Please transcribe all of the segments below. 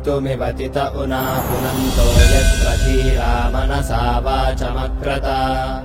कर्तुमिवतित उना पुनन्तो यत्र धीरा मनसा वाचमक्रता।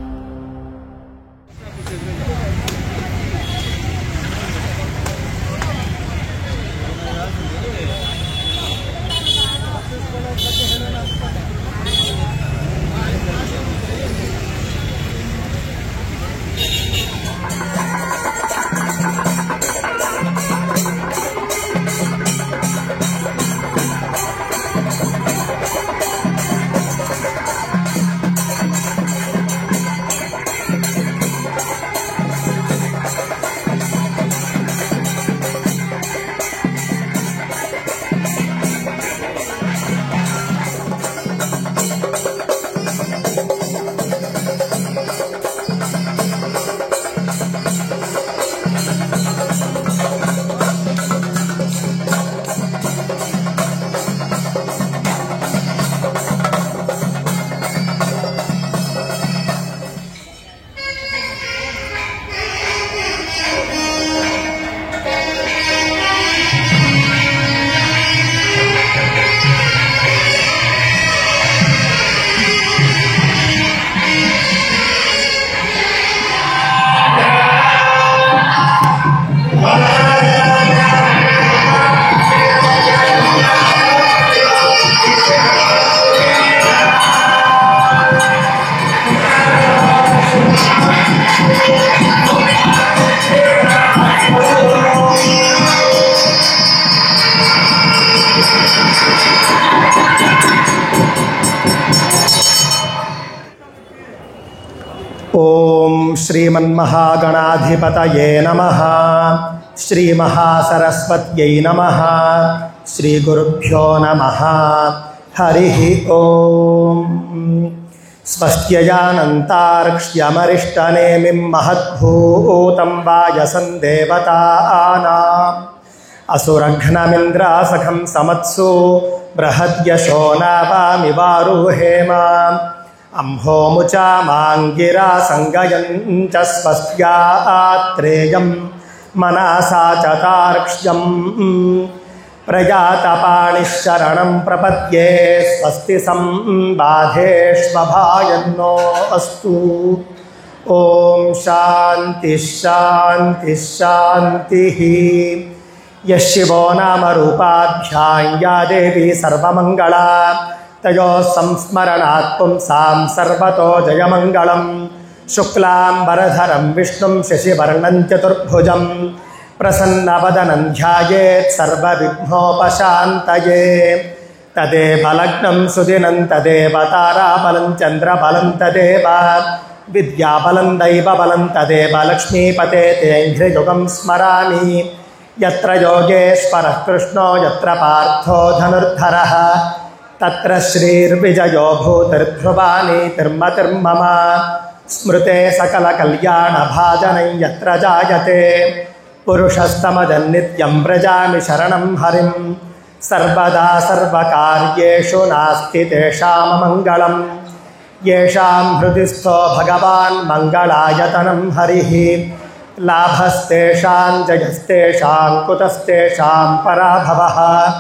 ओम श्रीमन्महागणाधिपतये नमः। श्रीमहासरस्वत्यै नमः। श्रीगुरुभ्यो नमः। हरिः ओम। स्वस्त्ययानन्तार्क्ष्यमरिष्टनेमिं महद्भूतं वायसं देवतानाम् असुरघ्नमिन्द्रासखं समत्सु बृहद्यशो नावामि वारुहेम। अंहोमुचा मांगिरा संगयञ्च स्वस्त्यात्रेयं मनसा च तार्क्ष्यं प्रयातपाणिशरणं प्रपद्ये। स्वस्ति संबाधेष्वभायन्नो अस्तु। ओम शांति शांति शांतिः। यशिवो नाम रूपाभ्यां या देवी सर्वमंगला तयोः संस्मरणात् पुंसां सर्वतो जयमंगलम्। शुक्लांबरधरं विष्णुं शशिवर्णं चतुर्भुजं प्रसन्नवदनं ध्यायेत् सर्वविघ्नोपशान्तये। तदेव लग्नं सुदिनं तदेव ताराबलं चन्द्रबलं तदेव विद्याबलं दैवबलं तदेव लक्ष्मीपते तेऽङ्घ्रियुगं स्मरामि। यत्र योगेश्वरः कृष्णो यत्र पार्थो धनुर्धरः तत्र श्रीर्विजयो भूतिर्ध्रुवानीतिर्मतिर्मम। स्मृते सकलकल्याणभाजनं यत्र जायते पुरुषस्तमजन्नित्यं व्रजामि शरणं हरिं। सर्वदा सर्वकार्येषु नास्ति तेषाममङ्गलं। येषां हृदि स्थो भगवान् मङ्गलायतनं हरिः। लाभस्तेषां जयस्तेषां कुतस्तेषां पराभवः।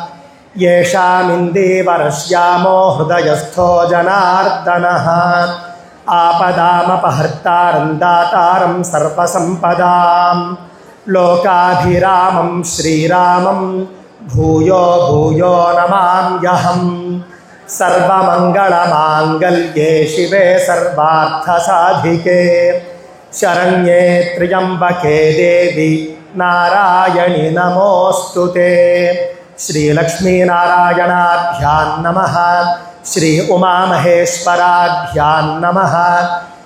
येषामिन्दीवरश्यामो हृदयस्थो जनार्दनः। आपदामपहर्तारं दातारं सर्वसम्पदां लोकाभिरामं श्रीरामं भूयो भूयो नमाम्यहम्। सर्वमङ्गलमाङ्गल्ये शिवे सर्वार्थसाधिके शरण्ये त्र्यम्बके देवी नारायणि नमोऽस्तु ते। श्रीलक्ष्मीनारायणाभ्यां नमः। श्री उमामहेश्वराभ्यां नमः।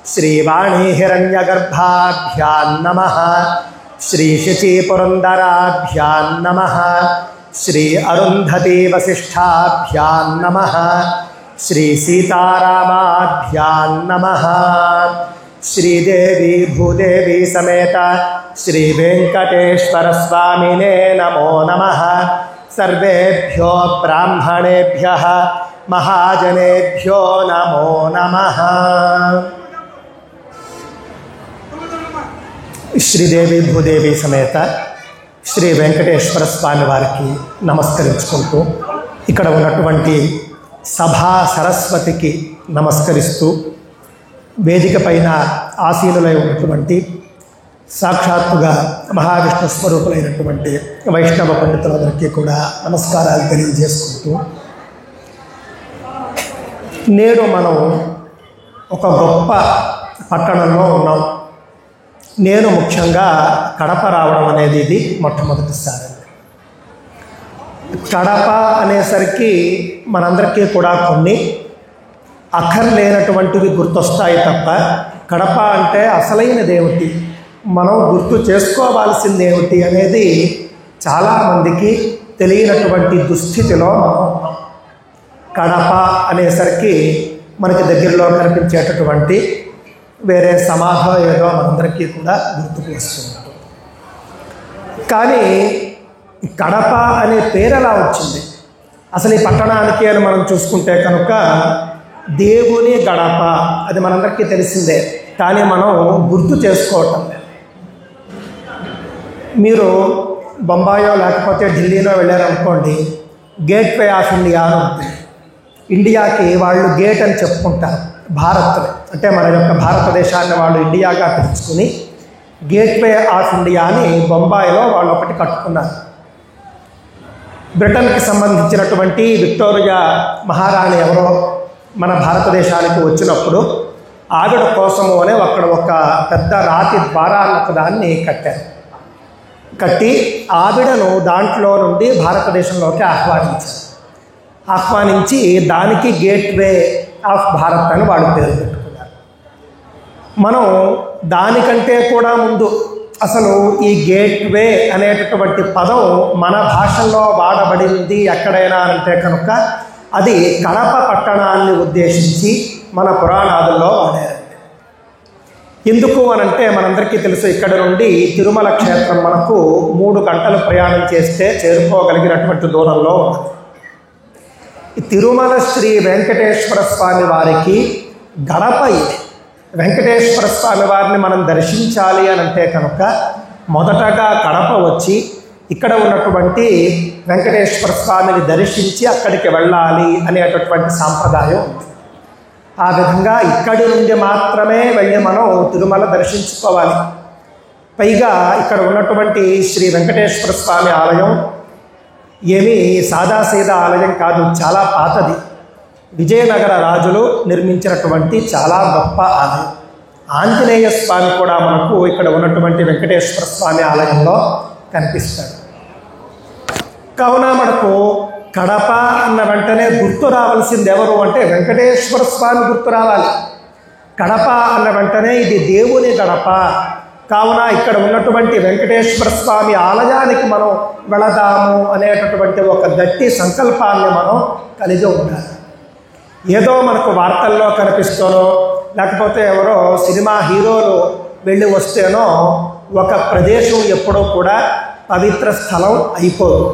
श्रीवाणी हिरण्यगर्भाभ्यां नमः। श्रीशचीपुरन्दराभ्यां नमः। श्री अरुन्धती वसिष्ठाभ्यां नमः। श्री सीतारामाभ्यां नमः। श्रीदेवी भूदेवी समेत श्री वेंकटेश्वर स्वामिने नमो नमः। सर्वेभ्यो ब्राह्मणेभ्यः महाजनेभ्यो नमो नमः। श्रीदेवी भूदेवी समेत శ్రీ వెంకటేశ్వర స్వామి వారికి నమస్కరించుకుంటూ ఇక్కడ ఉన్నటువంటి సభా సరస్వతికి నమస్కరిస్తూ వేదిక పైన ఆసీనులై ఉన్నటువంటి సాక్షాత్తుగా మహావిష్ణు స్వరూపులైనటువంటి వైష్ణవ పండితులందరికీ కూడా నమస్కారాలు తెలియజేసుకుంటూ, నేడు మనం ఒక గొప్ప పట్టణంలో ఉన్నాం. నేను ముఖ్యంగా కడప రావడం అనేది ఇది మొట్టమొదటిసారి. కడప అనేసరికి మనందరికీ కూడా కొన్ని అక్కర్లేనటువంటివి గుర్తొస్తాయి తప్ప, కడప అంటే అసలైనదేమిటి, మనం గుర్తు చేసుకోవాల్సింది ఏమిటి అనేది చాలామందికి తెలియనటువంటి దుస్థితిలో మనం ఉన్నాం. కడప అనేసరికి మనకి దగ్గరలో కనిపించేటటువంటి వేరే సమాధం ఏదో మనందరికీ కూడా గుర్తుకు వస్తుంది. కానీ కడప అనే పేరు ఎలా వచ్చింది? అసలు ఈ పట్టణానికి అని మనం చూసుకుంటే కనుక దేవుని గడప, అది మనందరికీ తెలిసిందే, కానీ మనం గుర్తు చేసుకోవటం లేదు. మీరు బొంబాయో లేకపోతే ఢిల్లీలో వెళ్ళారనుకోండి, గేట్వే ఆఫ్ ఇండియా అని ఉంటుంది. ఇండియాకి వాళ్ళు గేట్ అని చెప్పుకుంటారు. భారత్ అంటే మన యొక్క భారతదేశాన్ని వాళ్ళు ఇండియాగా పిలుచుకుని గేట్వే ఆఫ్ ఇండియా అని బొంబాయిలో వాళ్ళు ఒకటి కట్టుకున్నారు. బ్రిటన్కి సంబంధించినటువంటి విక్టోరియా మహారాణి ఎవరో మన భారతదేశానికి వచ్చినప్పుడు ఆవిడ కోసము అనే అక్కడ ఒక పెద్ద రాతి ద్వారాలకు దాన్ని కట్టారు. కట్టి ఆవిడను దాంట్లో నుండి భారతదేశంలోకి ఆహ్వానించి దానికి గేట్వే ఆఫ్ భారత్ అని వాళ్ళు పేరు పెట్టుకున్నారు. మనం దానికంటే కూడా ముందు అసలు ఈ గేట్వే అనేటటువంటి పదం మన భాషల్లో వాడబడింది ఎక్కడైనా అంటే కనుక అది కడప పట్టణాన్ని ఉద్దేశించి మన పురాణాదుల్లో వాడారు. ఎందుకు అనంటే మనందరికీ తెలుసు, ఇక్కడ నుండి తిరుమల క్షేత్రం మనకు 3 గంటలు ప్రయాణం చేస్తే చేరుకోగలిగినటువంటి దూరంలో ఉంది. తిరుమల శ్రీ వెంకటేశ్వర స్వామి వారికి గడప ఇది. వెంకటేశ్వర స్వామి వారిని మనం దర్శించాలి అని అంటే కనుక మొదటగా కడప వచ్చి ఇక్కడ ఉన్నటువంటి వెంకటేశ్వర స్వామిని దర్శించి అక్కడికి వెళ్ళాలి అనేటటువంటి సాంప్రదాయం ఉంది. ఆ విధంగా ఇక్కడి నుండి మాత్రమే వెళ్ళి మనం తిరుమల దర్శించుకోవాలి. పైగా ఇక్కడ ఉన్నటువంటి శ్రీ వెంకటేశ్వర స్వామి ఆలయం ఏమీ సాదాసీదా ఆలయం కాదు, చాలా పాతది. విజయనగర రాజులు నిర్మించినటువంటి చాలా గొప్ప ఆలయం. ఆంజనేయ స్వామి కూడా మనకు ఇక్కడ ఉన్నటువంటి వెంకటేశ్వర స్వామి ఆలయంలో కనిపిస్తాడు. కావున మనకు కడప అన్న వెంటనే గుర్తు రావాల్సింది ఎవరు అంటే వెంకటేశ్వర స్వామి గుర్తు రావాలి. కడప అన్న వెంటనే ఇది దేవుని గడప, కావున ఇక్కడ ఉన్నటువంటి వెంకటేశ్వర స్వామి ఆలయానికి మనం వెళదాము అనేటటువంటి ఒక గట్టి సంకల్పాన్ని మనం కలిగి ఉండాలి. ఏదో మనకు వార్తల్లో కనిపిస్తానో లేకపోతే ఎవరో సినిమా హీరోలు వెళ్ళి వస్తేనో ఒక ప్రదేశం ఎప్పుడూ కూడా పవిత్ర స్థలం అయిపోదు.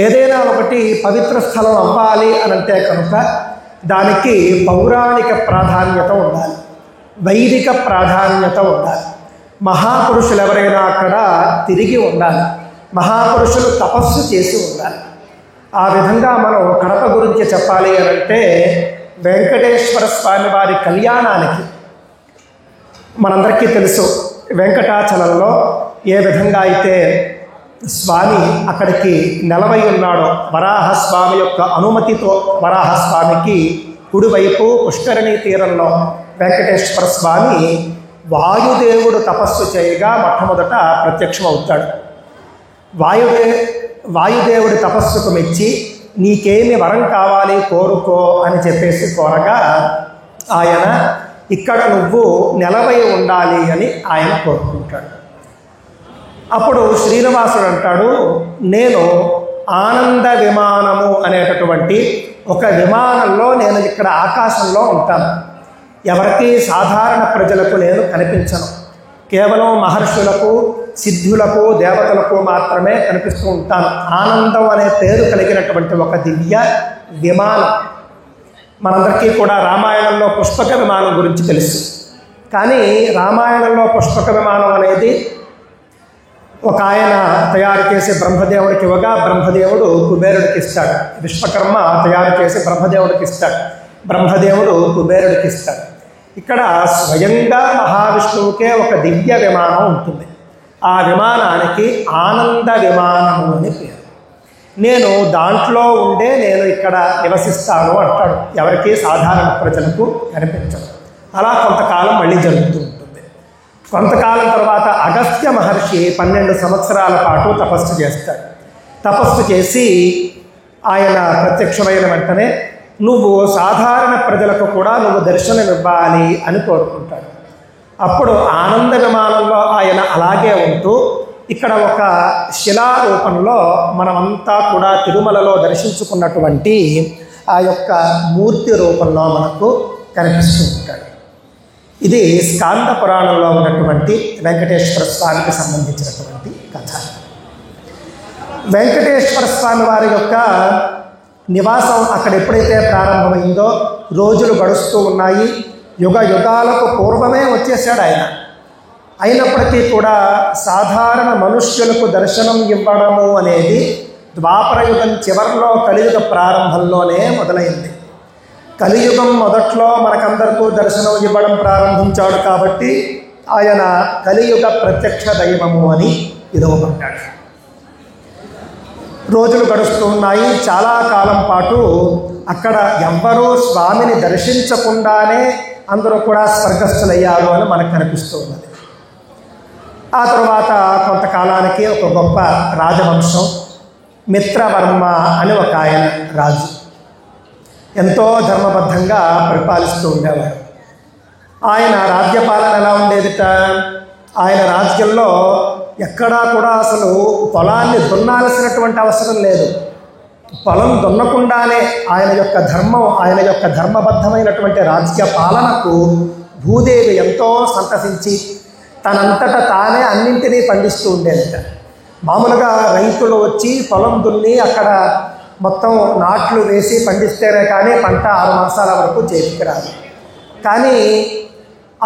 ఏదైనా ఒకటి పవిత్ర స్థలం అవ్వాలి అనంటే కనుక దానికి పౌరాణిక ప్రాధాన్యత ఉండాలి, వైదిక ప్రాధాన్యత ఉండాలి. మహాపురుషులు ఎవరైనా అక్కడ తిరిగి ఉండాలి, మహాపురుషులు తపస్సు చేసి ఉండాలి. ఆ విధంగా మనం కడప గురించి చెప్పాలి అనంటే వెంకటేశ్వర స్వామి వారి కళ్యాణానికి మనందరికీ తెలుసు, వెంకటాచలంలో ఏ విధంగా అయితే స్వామి అక్కడికి నెలవై ఉన్నాడో, వరాహస్వామి యొక్క అనుమతితో వరాహస్వామికి కుడివైపు పుష్కరిణీ తీరంలో వెంకటేశ్వర స్వామి వాయుదేవుడు తపస్సు చేయగా మొట్టమొదట ప్రత్యక్షమవుతాడు. వాయుదేవుడి తపస్సుకు మెచ్చి నీకేమి వరం కావాలి కోరుకో అని చెప్పేసి కోరగా ఆయన ఇక్కడ నువ్వు నెలవై ఉండాలి అని ఆయన కోరుకుంటాడు. అప్పుడు శ్రీనివాసుడు అంటాడు, నేను ఆనంద విమానము అనేటటువంటి ఒక విమానంలో నేను ఇక్కడ ఆకాశంలో ఉంటాను. ఎవరికి సాధారణ ప్రజలకు నేను కనిపించను, కేవలం మహర్షులకు సిద్ధులకు దేవతలకు మాత్రమే కనిపిస్తూ ఉంటాను. ఆనందం అనే పేరు కలిగినటువంటి ఒక దివ్య విమానం. మనందరికీ కూడా రామాయణంలో పుష్పక విమానం గురించి తెలుసు, కానీ రామాయణంలో పుష్పక విమానం అనేది ఒక ఆయన తయారు చేసి బ్రహ్మదేవుడికి ఇవ్వగా బ్రహ్మదేవుడు కుబేరుడికి ఇస్తాడు. విశ్వకర్మ తయారు చేసి బ్రహ్మదేవుడికి ఇస్తాడు, బ్రహ్మదేవుడు కుబేరుడికి ఇస్తాడు. ఇక్కడ స్వయంగా మహావిష్ణువుకే ఒక దివ్య విమానం ఉంటుంది. ఆ విమానానికి ఆనంద విమానము అని పేరు. నేను దాంట్లో ఉండే నేను ఇక్కడ నివసిస్తాను అంటాడు. ఎవరికి సాధారణ ప్రజలకు కనిపించదు. అలా కొంతకాలం మళ్ళీ జరుగుతూ ఉంటుంది. కొంతకాలం తర్వాత అగస్త్య మహర్షి 12 సంవత్సరాల పాటు తపస్సు చేస్తాడు. తపస్సు చేసి ఆయన ప్రత్యక్షమైన వెంటనే నువ్వు సాధారణ ప్రజలకు కూడా నువ్వు దర్శనం ఇవ్వాలి అని కోరుకుంటాడు. అప్పుడు ఆనంద విమానంలో ఆయన అలాగే ఉంటూ ఇక్కడ ఒక శిలారూపంలో మనమంతా కూడా తిరుమలలో దర్శించుకున్నటువంటి ఆ యొక్క మూర్తి రూపంలో మనకు కనిపిస్తూ ఉంటాడు. ఇది స్కాంద పురాణంలో ఉన్నటువంటి వెంకటేశ్వర స్వామికి సంబంధించినటువంటి కథ. వెంకటేశ్వర స్వామి వారి యొక్క నివాసం అక్కడ ఎప్పుడైతే ప్రారంభమైందో రోజులు గడుస్తూ ఉన్నాయి. యుగ యుగాలకు పూర్వమే వచ్చేసాడు ఆయన. అయినప్పటికీ కూడా సాధారణ మనుష్యులకు దర్శనం ఇవ్వడము అనేది ద్వాపరయుగం చివరిలో కలియుగ ప్రారంభంలోనే మొదలైంది. కలియుగం మొదట్లో మనకందరికీ దర్శనం ఇవ్వడం ప్రారంభించాడు కాబట్టి ఆయన కలియుగ ప్రత్యక్ష దైవము అని పిలువబడ్డాడు. రోజులు గడుస్తూ ఉన్నాయి. చాలా కాలం పాటు అక్కడ ఎవ్వరూ స్వామిని దర్శించకుండానే అందరూ కూడా స్వర్గస్థులయ్యారు అని మనకు కనిపిస్తూ ఉన్నది. ఆ తర్వాత కొంతకాలానికి ఒక గొప్ప రాజవంశం మిత్రవర్మ అని ఒక ఆయన రాజు ఎంతో ధర్మబద్ధంగా పరిపాలిస్తూ ఉండేవాడు. ఆయన రాజ్యపాలన ఎలా ఉండేదిట? ఆయన రాజ్యంలో ఎక్కడా కూడా అసలు పొలాన్ని దున్నాల్సినటువంటి అవసరం లేదు. పొలం దున్నకుండానే ఆయన యొక్క ధర్మం, ఆయన యొక్క ధర్మబద్ధమైనటువంటి రాజ్య పాలనకు భూదేవి ఎంతో సంతసించి తనంతట తానే అన్నింటినీ పండిస్తూ ఉండేదిట. మామూలుగా రైతులు వచ్చి పొలం దున్ని అక్కడ మొత్తం నాట్లు వేసి పండిస్తేనే కానీ పంట 6 మాసాల వరకు చేతికి రాదు. కానీ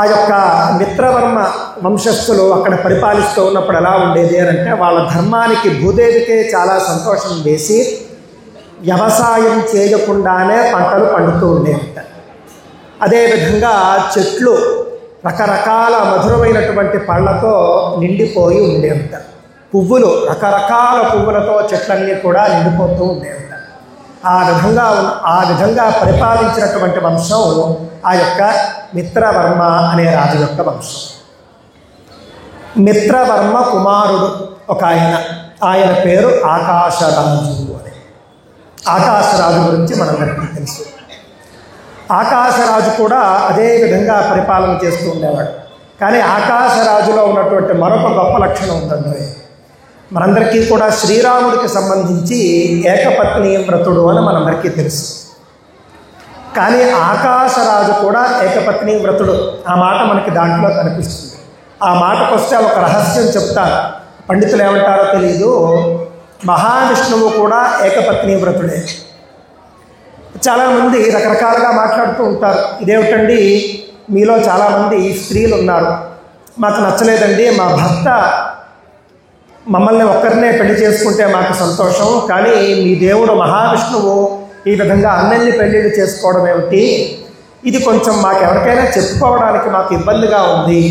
ఆ యొక్క మిత్రవర్మ వంశస్థులు అక్కడ పరిపాలిస్తూ ఉన్నప్పుడు ఎలా ఉండేది అని అంటే వాళ్ళ ధర్మానికి భూదేవికే చాలా సంతోషం వేసి వ్యవసాయం చేయకుండానే పంటలు పండుతూ ఉండేవిట. అదేవిధంగా చెట్లు రకరకాల మధురమైనటువంటి పళ్ళతో నిండిపోయి ఉండేవిట. పువ్వులు రకరకాల పువ్వులతో చెట్లన్నీ కూడా నిండిపోతూ ఉండేవిట. ఆ విధంగా పరిపాలించినటువంటి వంశం ఆ యొక్క మిత్రవర్మ అనే రాజు యొక్క వంశం. మిత్రవర్మ కుమారుడు ఒక ఆయన పేరు ఆకాశరాజు అని. ఆకాశరాజు గురించి మనందరికీ తెలుసు. ఆకాశరాజు కూడా అదే విధంగా పరిపాలన చేస్తూ ఉండేవాడు. కానీ ఆకాశరాజులో ఉన్నటువంటి మరొక గొప్ప లక్షణం ఉందండి. మనందరికీ కూడా శ్రీరాముడికి సంబంధించి ఏకపత్ని వ్రతుడు అని మనందరికీ తెలుసు. కానీ ఆకాశరాజు కూడా ఏకపత్ని వ్రతుడు. ఆ మాట మనకి దాంట్లో కనిపిస్తుంది. ఆ మాటకు వస్తే ఒక రహస్యం చెప్తారు. పండితులు ఏమంటారో తెలియదు. మహావిష్ణువు కూడా ఏకపత్ని వ్రతుడే. చాలామంది రకరకాలుగా మాట్లాడుతూ ఉంటారు. ఇదేమిటండి, మీలో చాలామంది స్త్రీలు ఉన్నారు, మాకు నచ్చలేదండి, మా భర్త మమ్మల్ని ఒక్కరినే పెళ్లి చేసుకుంటే మాకు సంతోషం, కానీ మీ దేవుడు మహావిష్ణువు ఈ విధంగా అన్నల్ని పెళ్ళిళ్ళు చేసుకోవడం ఏమిటి, ఇది కొంచెం మాకు ఎవరికైనా చెప్పుకోవడానికి మాకు ఇబ్బందిగా ఉంది,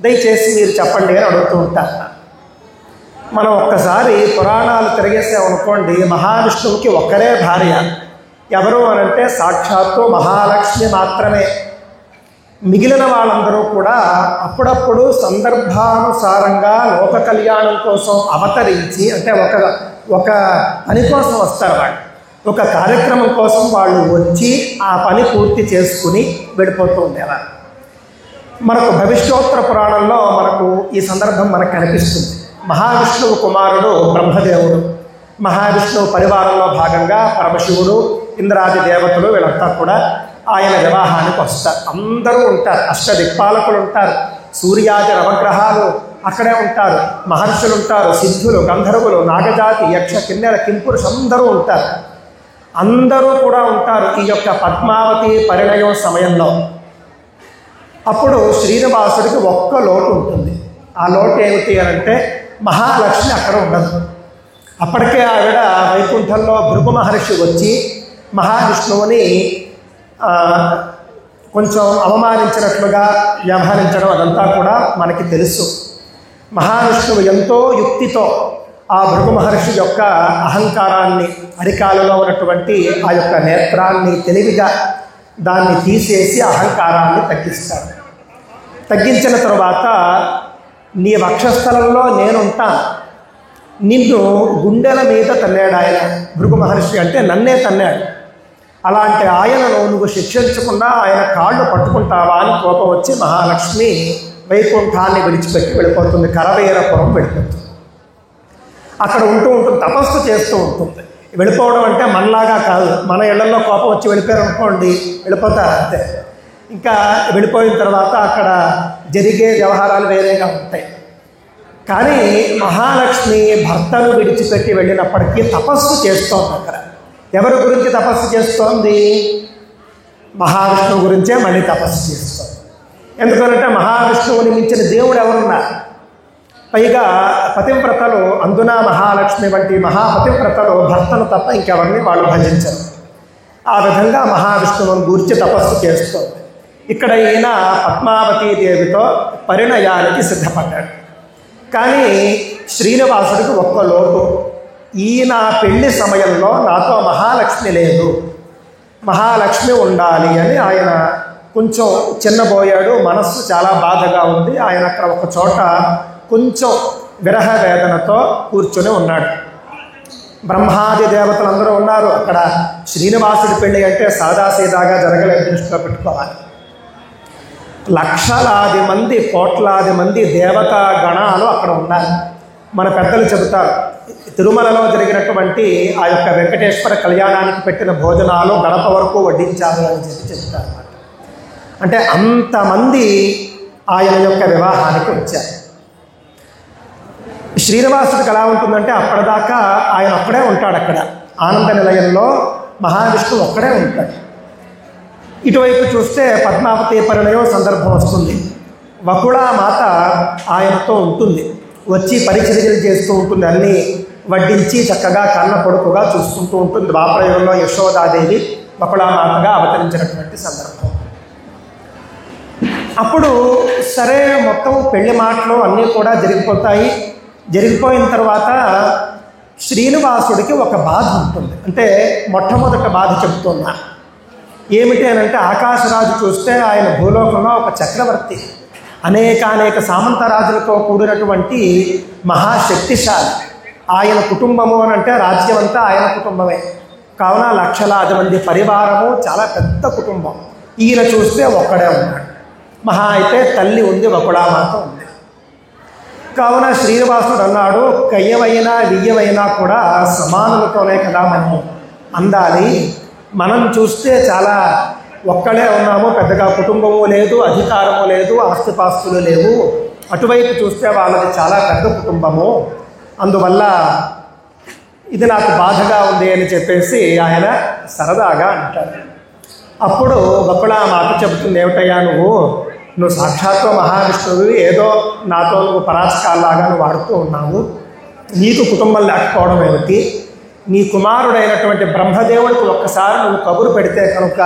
దయచేసి మీరు చెప్పండి అని అడుగుతూ ఉంటారు. మనం ఒక్కసారి పురాణాలు తిరిగేసామనుకోండి, మహావిష్ణువుకి ఒక్కరే భార్య. ఎవరు అనంటే సాక్షాత్తు మహాలక్ష్మి మాత్రమే. మిగిలిన వాళ్ళందరూ కూడా అప్పుడప్పుడు సందర్భానుసారంగా లోక కళ్యాణం కోసం అవతరించి, అంటే ఒక పని కోసం వస్తారు వాళ్ళు, ఒక కార్యక్రమం కోసం వాళ్ళు వచ్చి ఆ పని పూర్తి చేసుకుని వెళ్ళిపోతూ ఉండేవారు. మనకు భవిష్యోత్తర పురాణంలో మనకు ఈ సందర్భం మనకు కనిపిస్తుంది. మహావిష్ణువు కుమారుడు బ్రహ్మదేవుడు. మహావిష్ణువు పరివారంలో భాగంగా పరమశివుడు, ఇంద్రాది దేవతలు వీళ్ళంతా కూడా ఆయన వివాహానికి వస్తారు. అందరూ ఉంటారు, అష్టదిక్పాలకులు ఉంటారు, సూర్యాది నవగ్రహాలు అక్కడే ఉంటారు, మహర్షులు ఉంటారు, సిద్ధులు, గంధర్వులు, నాగజాతి, యక్ష, కిన్నెర, కింపురుషు అందరూ ఉంటారు. అందరూ కూడా ఉంటారు ఈ యొక్క పద్మావతి పరిణయం సమయంలో. అప్పుడు శ్రీనివాసుడికి ఒక్క లోటు ఉంటుంది. ఆ లోటు ఏమిటి అనంటే మహాలక్ష్మి అక్కడ ఉండదు. అప్పటికే ఆవిడ వైకుంఠంలో భృగు మహర్షి వచ్చి మహావిష్ణువుని కొంచెం అవమానించినట్లుగా వ్యవహరించడం అదంతా కూడా మనకి తెలుసు. మహావిష్ణువు ఎంతో యుక్తితో ఆ భృగు మహర్షి యొక్క అహంకారాన్ని, అరికాలలో ఉన్నటువంటి ఆ యొక్క నేత్రాన్ని తెలివిగా దాన్ని తీసేసి అహంకారాన్ని తగ్గిస్తాడు. తగ్గించిన తరువాత నీ వక్షస్థలంలో నేనుంటాను, నిన్ను గుండెల మీద తన్నాడు ఆయన. భృగు మహర్షి అంటే నన్నే తన్నాడు. అలాంటి ఆయనను నువ్వు శిక్షించకుండా ఆయన కాళ్ళు పట్టుకుంటావా అని కోపం వచ్చి మహాలక్ష్మి వైకుంఠాన్ని విడిచిపెట్టి వెళ్ళిపోతుంది. కరవేరపురం వెళ్ళిపోతుంది. అక్కడ ఉంటుంది, తపస్సు చేస్తూ ఉంటుంది. వెళ్ళిపోవడం అంటే మనలాగా కాదు. మన ఇళ్లలో కోపం వచ్చి వెళ్ళిపోయారు అనుకోండి, వెళ్ళిపోతారు అంతే. ఇంకా వెళ్ళిపోయిన తర్వాత అక్కడ జరిగే వ్యవహారాలు వేరేగా ఉంటాయి. కానీ మహాలక్ష్మి భర్తను విడిచిపెట్టి వెళ్ళినప్పటికీ తపస్సు చేస్తోంది. అక్కడ ఎవరి గురించి తపస్సు చేస్తోంది? మహావిష్ణువు గురించే మళ్ళీ తపస్సు చేస్తోంది. ఎందుకంటే మహావిష్ణువుని మించిన దేవుడు ఎవరున్నారు? పైగా పతివ్రతలు, అందున మహాలక్ష్మి వంటి మహాపతివ్రతలు భర్తను తప్ప ఇంకెవరిని వాళ్ళు భజించరు. ఆ విధంగా మహావిష్ణువుని గురించి తపస్సు చేస్తోంది. ఇక్కడ ఈయన పద్మావతీదేవితో పరిణయానికి సిద్ధపడ్డాడు. కానీ శ్రీనివాసుడికి ఒక్క లోటు, ఈయన పెళ్లి సమయంలో నాతో మహాలక్ష్మి లేదు, మహాలక్ష్మి ఉండాలి అని ఆయన కొంచెం చిన్నబోయాడు. మనస్సు చాలా బాధగా ఉంది. ఆయన అక్కడ ఒక చోట కొంచెం విరహ వేదనతో కూర్చొని ఉన్నాడు. బ్రహ్మాది దేవతలు అందరూ ఉన్నారు అక్కడ. శ్రీనివాసుడి పెళ్లి అంటే సాదాసీదాగా జరగలేదు, దృష్టిలో పెట్టుకోవాలి. లక్షలాది మంది, కోట్లాది మంది దేవతా గణాలు అక్కడ ఉన్నారు. మన పెద్దలు చెబుతారు, తిరుమలలో జరిగినటువంటి ఆ యొక్క వెంకటేశ్వర కళ్యాణానికి పెట్టిన భోజనాలు గడప వరకు వడ్డించారు అని చెప్తారు. అంటే అంతమంది ఆయన యొక్క వివాహానికి వచ్చారు. శ్రీనివాసుడికి ఎలా ఉంటుందంటే అప్పటిదాకా ఆయన ఒక్కడే ఉంటాడు. అక్కడ ఆనంద నిలయంలో మహావిష్ణువు ఒక్కడే ఉంటాడు. ఇటువైపు చూస్తే పద్మావతి పరిణయం సందర్భం వస్తుంది. వకుళామాత ఆయనతో ఉంటుంది, వచ్చి పరిచర్యలు చేస్తూ ఉంటుంది, అన్నీ వడ్డించి చక్కగా కన్న కొడుకుగా చూసుకుంటూ ఉంటుంది. ద్వాపరయుగంలో యశోదాదేవి వకుళామాతగా అవతరించినటువంటి సందర్భం. అప్పుడు సరే మొత్తం పెళ్లి మాటలు అన్నీ కూడా జరిగిపోతాయి. జరిగిపోయిన తర్వాత శ్రీనివాసుడికి ఒక బాధ ఉంటుంది. అంటే మొట్టమొదటి బాధ చెబుతున్నా ఏమిటి అని అంటే, ఆకాశరాజు చూస్తే ఆయన భూలోకంలో ఒక చక్రవర్తి, అనేక సామంతరాజులతో కూడినటువంటి మహాశక్తిశాలి. ఆయన కుటుంబము అని అంటే రాజ్యం అంతా ఆయన కుటుంబమే. కావున లక్షలాది మంది పరివారము, చాలా పెద్ద కుటుంబం. ఈయన చూస్తే ఒక్కడే ఉన్నాడు. మహా అయితే తల్లి ఉంది, వకుళామాత ఉంది. కావున శ్రీనివాసుడు అన్నాడు, కయ్యమైనా వియ్యమైనా కూడా సమానులతోనే కదా మనం అందాలి. మనం చూస్తే చాలా ఒక్కడే ఉన్నాము, పెద్దగా కుటుంబము లేదు, అధికారము లేదు, ఆస్తిపాస్తులు లేవు. అటువైపు చూస్తే వాళ్ళది చాలా పెద్ద కుటుంబము. అందువల్ల ఇది నాకు బాధగా ఉంది అని చెప్పేసి ఆయన సరదాగా అంటాడు. అప్పుడు వకుళామాత చెబుతుంది, ఏమిటయ్యా నువ్వు సాక్షాత్తు మహావిష్ణువు, ఏదో నాతో నువ్వు పరాచకాల్లాగా నువ్వు వాడుతూ ఉన్నావు, నీకు కుటుంబం లేకపోవడం ఏమిటి? నీ కుమారుడైనటువంటి బ్రహ్మదేవుడికి ఒక్కసారి నువ్వు కబురు పెడితే కనుక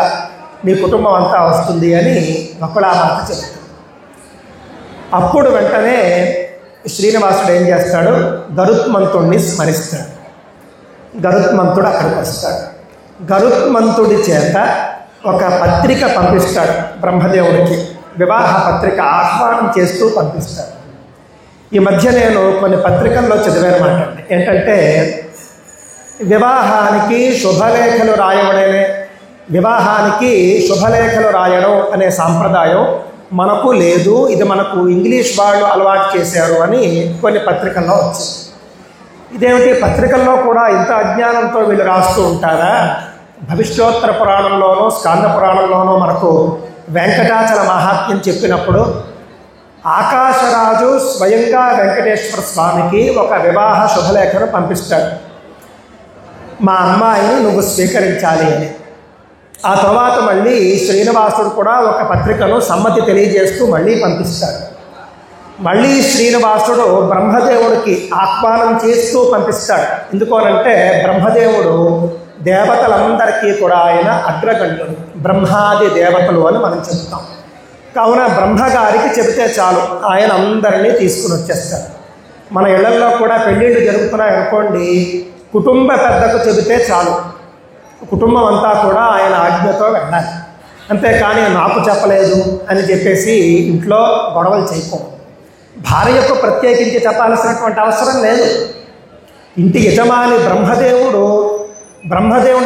నీ కుటుంబం అంతా వస్తుంది అని వకుళామాత చెబుతుంది. అప్పుడు వెంటనే శ్రీనివాసుడు ఏం చేస్తాడు, గరుత్మంతుడిని స్మరిస్తాడు. గరుత్మంతుడు అక్కడికి వస్తాడు. గరుత్మంతుడి చేత ఒక పత్రిక పంపిస్తాడు బ్రహ్మదేవుడికి, వివాహ పత్రిక ఆహ్వానం చేస్తూ పంపిస్తాడు. ఈ మధ్య నేను కొన్ని పత్రికల్లో చదివానమాట. ఏంటంటే వివాహానికి శుభలేఖలు రాయడం అనే సాంప్రదాయం మనకు లేదు, ఇది మనకు ఇంగ్లీష్ వాళ్ళు అలవాటు చేశారు అని కొన్ని పత్రికల్లో వచ్చింది. ఇదేమిటి, పత్రికల్లో కూడా ఇంత అజ్ఞానంతో వీళ్ళు రాస్తూ ఉంటారా? భవిష్యోత్తర పురాణంలోనూ స్కాంద పురాణంలోనూ మనకు వెంకటాచల మహాత్మ్యం చెప్పినప్పుడు ఆకాశరాజు స్వయంగా వెంకటేశ్వర స్వామికి ఒక వివాహ శుభలేఖను పంపిస్తాడు, మా అమ్మాయిని నువ్వు స్వీకరించాలి అని. ఆ తర్వాత మళ్ళీ శ్రీనివాసుడు కూడా ఒక పత్రికను సమ్మతి తెలియజేస్తూ మళ్ళీ పంపిస్తాడు. మళ్ళీ శ్రీనివాసుడు బ్రహ్మదేవుడికి ఆహ్వానం చేస్తూ పంపిస్తాడు. ఎందుకోనంటే బ్రహ్మదేవుడు దేవతలందరికీ కూడా ఆయన అగ్రగణ్యుడు, బ్రహ్మాది దేవతలు అని మనం చెప్తాం. కావున బ్రహ్మగారికి చెబితే చాలు ఆయన అందరినీ తీసుకుని వచ్చేస్తారు. మన ఇళ్లల్లో కూడా పెళ్ళిళ్ళు జరుగుతున్నాయి అనుకోండి, కుటుంబ పెద్దకు చెబితే చాలు కుటుంబం అంతా కూడా ఆయన ఆజ్ఞతో వెళ్ళాలి. అంతేకాని నాకు చెప్పలేదు అని చెప్పేసి ఇంట్లో గొడవలు చేయకూడదు. భార్యకు ప్రత్యేకించి చెప్పాల్సినటువంటి అవసరం లేదు. ఇంటి యజమాని బ్రహ్మదేవుడు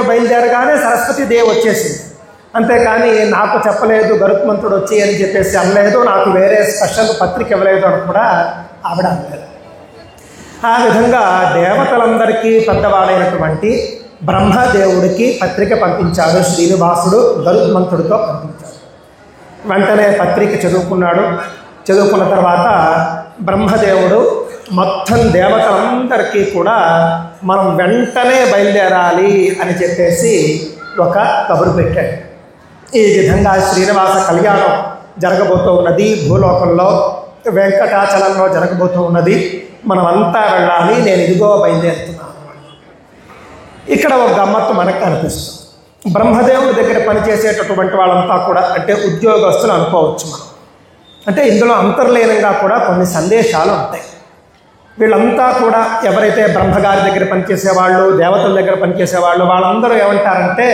బయలుదేరగానే సరస్వతీదేవి వచ్చేసింది. అంతేకాని నాకు చెప్పలేదు గరుత్మంతుడు వచ్చి అని చెప్పేసి అనలేదు, నాకు వేరే స్పెషల్ పత్రిక ఇవ్వలేదు అని కూడా ఆవిడ అనలేదు. ఆ విధంగా దేవతలందరికీ పెద్దవాడైనటువంటి బ్రహ్మదేవుడికి పత్రిక పంపించాడు శ్రీనివాసుడు, గరుత్మంతుడితో పంపించాడు. వెంటనే పత్రిక చదువుకున్నాడు. చదువుకున్న తర్వాత బ్రహ్మదేవుడు మొత్తం దేవతలందరికీ కూడా మనం వెంటనే బయలుదేరాలి అని చెప్పేసి ఒక కబురు పెట్టాడు. ఈ విధంగా శ్రీనివాస కళ్యాణం జరగబోతూ ఉన్నది, భూలోకంలో వెంకటాచలంలో జరగబోతూ ఉన్నది, మనమంతా వెళ్ళాలి, నేను ఇదిగో బయలుదేరుతున్నాను. ఇక్కడ ఒక గమ్మత్తు మనకు కనిపిస్తుంది. బ్రహ్మదేవుడి దగ్గర పనిచేసేటటువంటి వాళ్ళంతా కూడా అంటే ఉద్యోగస్తులు అనుకోవచ్చు మనం. అంటే ఇందులో అంతర్లీనంగా కూడా కొన్ని సందేశాలు ఉంటాయి. వీళ్ళంతా కూడా ఎవరైతే బ్రహ్మగారి దగ్గర పనిచేసేవాళ్ళు, దేవతల దగ్గర పనిచేసేవాళ్ళు, వాళ్ళందరూ ఏమంటారంటే,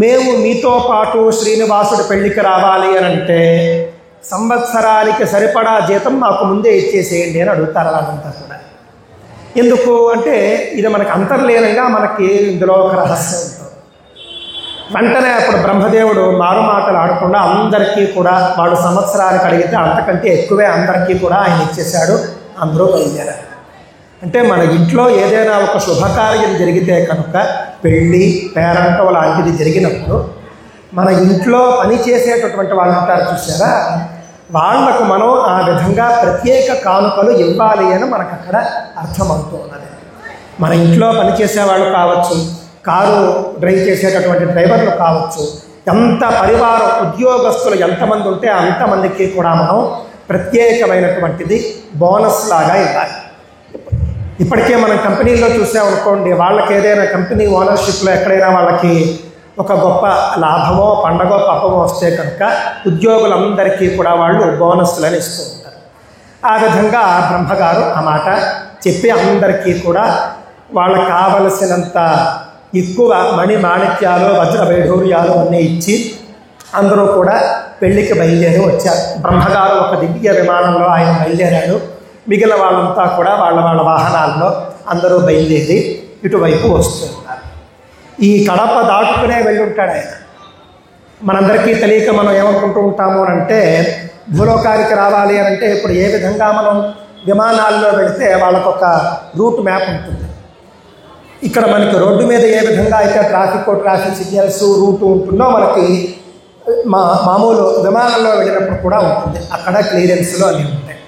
మేము మీతో పాటు శ్రీనివాసుడి పెళ్లికి రావాలి అని అంటే సంవత్సరానికి సరిపడా జీతం మాకు ముందే ఇచ్చేసేయండి అని అడుగుతారు వాళ్ళంతా కూడా. ఎందుకు అంటే ఇది మనకు అంతర్లీనంగా మనకి ఇందులో ఒక రహస్యం ఉంటుంది. వెంటనే అప్పుడు బ్రహ్మదేవుడు మారుమాటలు ఆడకుండా అందరికీ కూడా వాడు సంవత్సరానికి అడిగితే అంతకంటే ఎక్కువే అందరికీ కూడా ఆయన ఇచ్చేశాడు. అందరూ బయలుదేరారు. అంటే మన ఇంట్లో ఏదైనా ఒక శుభకార్యం జరిగితే కనుక, పెళ్ళి పేరంటం లాంటిది జరిగినప్పుడు మన ఇంట్లో పని చేసేటటువంటి వాళ్ళు ఉంటారు చూసారా, వాళ్లకు మనం ఆ విధంగా ప్రత్యేక కానుకలు ఇవ్వాలి అని మనకు అక్కడ అర్థమవుతూ ఉన్నది. మన ఇంట్లో పనిచేసేవాళ్ళు కావచ్చు, కారు డ్రైవ్ చేసేటటువంటి డ్రైవర్లు కావచ్చు, ఎంత పరివారం ఉద్యోగస్తులు ఎంతమంది ఉంటే అంతమందికి కూడా మనం ప్రత్యేకమైనటువంటిది బోనస్ లాగా ఇవ్వాలి. ఇప్పటికే మనం కంపెనీల్లో చూసామనుకోండి, వాళ్ళకి ఏదైనా కంపెనీ ఓనర్షిప్లో ఎక్కడైనా వాళ్ళకి ఒక గొప్ప లాభమో పండగో పబ్బమో వస్తే కనుక ఉద్యోగులందరికీ కూడా వాళ్ళు బోనస్లను ఇస్తూ ఉంటారు. ఆ విధంగా బ్రహ్మగారు ఆ మాట చెప్పి అందరికీ కూడా వాళ్ళకి కావలసినంత ఎక్కువ మణి మాణిక్యాలు వజ్ర వైఢూర్యాలు అన్నీ ఇచ్చి అందరూ కూడా పెళ్లికి బయలుదేరి వచ్చారు. బ్రహ్మగారు ఒక దివ్య విమానంలో ఆయన బయలుదేరాడు. మిగిలిన వాళ్ళంతా కూడా వాళ్ళ వాళ్ళ వాహనాల్లో అందరూ బయలుదేరి ఇటువైపు వస్తున్నారు. ఈ కడప దాటుకునే వెళ్ళుంటాడు ఆయన. మనందరికీ తెలియక మనం ఏమనుకుంటూ ఉంటాము అంటే, భూలోకానికి రావాలి అని అంటే ఇప్పుడు ఏ విధంగా మనం విమానాల్లో వెళితే వాళ్ళకొక రూట్ మ్యాప్ ఉంటుంది. ఇక్కడ మనకి రోడ్డు మీద ఏ విధంగా అయితే ట్రాఫిక్ సిగ్నల్స్ రూటు ఉంటుందో మనకి మామూలు విమానంలో వెళ్ళినప్పుడు కూడా ఉంటుంది. అక్కడ క్లియరెన్స్లో అన్నీ ఉంటాయి.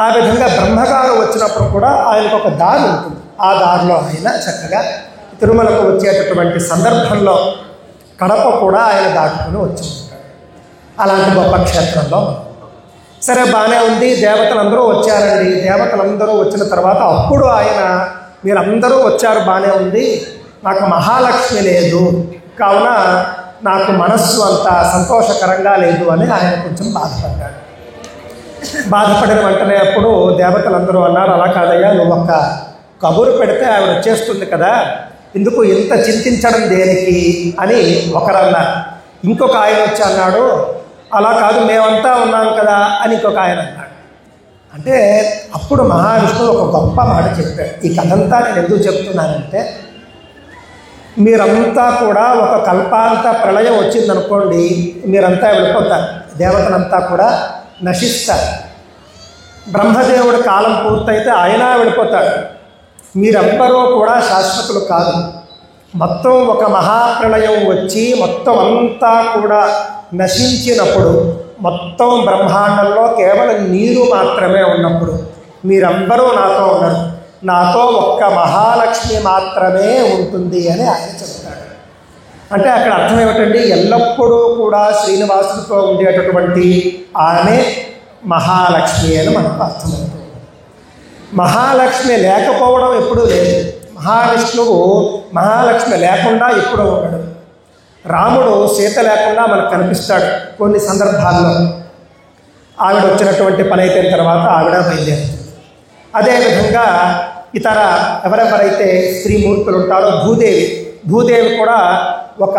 ఆ విధంగా బ్రహ్మగారు వచ్చినప్పుడు కూడా ఆయనకు ఒక దారి ఉంటుంది. ఆ దారిలో ఆయన చక్కగా తిరుమలకు వచ్చేటటువంటి సందర్భంలో కడప కూడా ఆయన దాటుకుని వచ్చి ఉంటాడు. అలాంటి గొప్ప క్షేత్రంలో సరే బాగానే ఉంది. దేవతలందరూ వచ్చారండి. దేవతలందరూ వచ్చిన తర్వాత అప్పుడు ఆయన, మీరందరూ వచ్చారు బాగానే ఉంది, నాకు మహాలక్ష్మి లేదు, కావున నాకు మనస్సు అంత సంతోషకరంగా లేదు అని ఆయన కొంచెం బాధపడ్డాడు. బాధపడిన వెంటనే అప్పుడు దేవతలందరూ అన్నారు, అలా కాదయ్యా, నువ్వు ఒక్క కబురు పెడితే ఆవిడ వచ్చేస్తుంది కదా, ఎందుకు ఇంత చింతించడం దేనికి అని ఒకరన్నారు. ఇంకొక ఆయన వచ్చి అన్నాడు, అలా కాదు మేమంతా ఉన్నాం కదా అని ఇంకొక ఆయన అన్నాడు. అంటే అప్పుడు మహావిష్ణువు ఒక గొప్ప మాట చెప్పాడు. ఈ కథంతా నేను ఎందుకు చెప్తున్నానంటే, మీరంతా కూడా ఒక కల్పాంత ప్రళయం వచ్చిందనుకోండి, మీరంతా వెళ్ళిపోతారు, దేవతలంతా కూడా నశిస్తారు. బ్రహ్మదేవుడి కాలం పూర్తయితే ఆయన వెళ్ళిపోతాడు. మీరెవ్వరూ కూడా శాశ్వతులు కాదు. మొత్తం ఒక మహాప్రళయం వచ్చి మొత్తం అంతా కూడా నశించినప్పుడు, మొత్తం బ్రహ్మాండంలో కేవలం నీరు మాత్రమే ఉన్నప్పుడు మీరందరూ నాతో ఉన్నారు, నాతో ఒక్క మహాలక్ష్మి మాత్రమే ఉంటుంది అని ఆయన చెప్తాడు. అంటే అక్కడ అర్థం ఏమిటండి, ఎల్లప్పుడూ కూడా శ్రీనివాసుడితో ఉండేటటువంటి ఆమె మహాలక్ష్మి అని మనకు అర్థమవుతుంది. మహాలక్ష్మి లేకపోవడం ఎప్పుడూ లేదు. మహావిష్ణువు మహాలక్ష్మి లేకుండా ఎప్పుడూ ఉండడు. రాముడు సీత లేకుండా మనకు కనిపిస్తాడు కొన్ని సందర్భాల్లో. ఆవిడ వచ్చినటువంటి పని అయిపోయిన తర్వాత ఆవిడ బయలుదేరుతుంది. అదేవిధంగా ఇతర ఎవరెవరైతే స్త్రీమూర్తులు ఉంటారో భూదేవి కూడా ఒక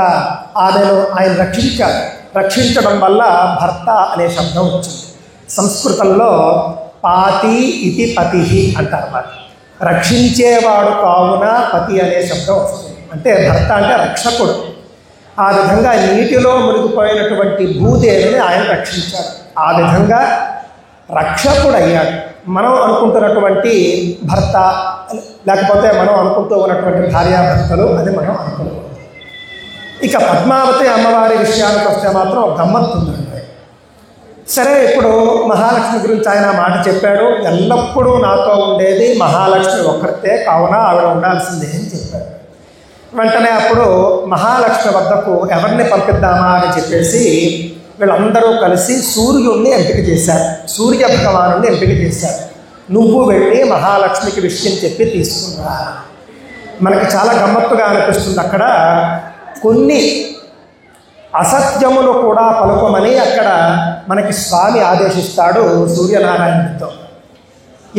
ఆమెను ఆయన రక్షించాడు. రక్షించడం వల్ల భర్త అనే శబ్దం వచ్చింది. సంస్కృతంలో పాతి ఇతి పతి అంటారు. మరి రక్షించేవాడు కావున పతి అనే శబ్దం వస్తుంది. అంటే భర్త అంటే రక్షకుడు. ఆ విధంగా నీటిలో మునిగిపోయినటువంటి భూదేవిని ఆయన రక్షించాడు. ఆ విధంగా రక్షకుడయ్యాడు. మనం అనుకుంటున్నటువంటి భర్త లేకపోతే మనం అనుకుంటూ ఉన్నటువంటి భార్యాభర్తలు అది మనం అనుకుంటున్నాం. ఇక పద్మావతి అమ్మవారి విషయానికి వస్తే మాత్రం గమ్మత్తు ఉందండి. సరే, ఇప్పుడు మహాలక్ష్మి గురించి ఆయన మాట చెప్పాడు. ఎల్లప్పుడూ నాతో ఉండేది మహాలక్ష్మి ఒక్కరితే, కావున ఆవిడ ఉండాల్సిందే అని చెప్పాడు. వెంటనే అప్పుడు మహాలక్ష్మి వద్దకు ఎవరిని పంపిద్దామా అని చెప్పేసి వీళ్ళందరూ కలిసి సూర్యుడిని ఎంపిక చేశారు. సూర్య భగవానుడిని ఎంపిక చేశారు. నువ్వు వెళ్ళి మహాలక్ష్మికి విషయం చెప్పి తీసుకురా. మనకి చాలా గమ్మత్తుగా అనిపిస్తుంది. అక్కడ కొన్ని అసత్యములు కూడా పలుకమని అక్కడ మనకి స్వామి ఆదేశిస్తాడు సూర్యనారాయణుడితో.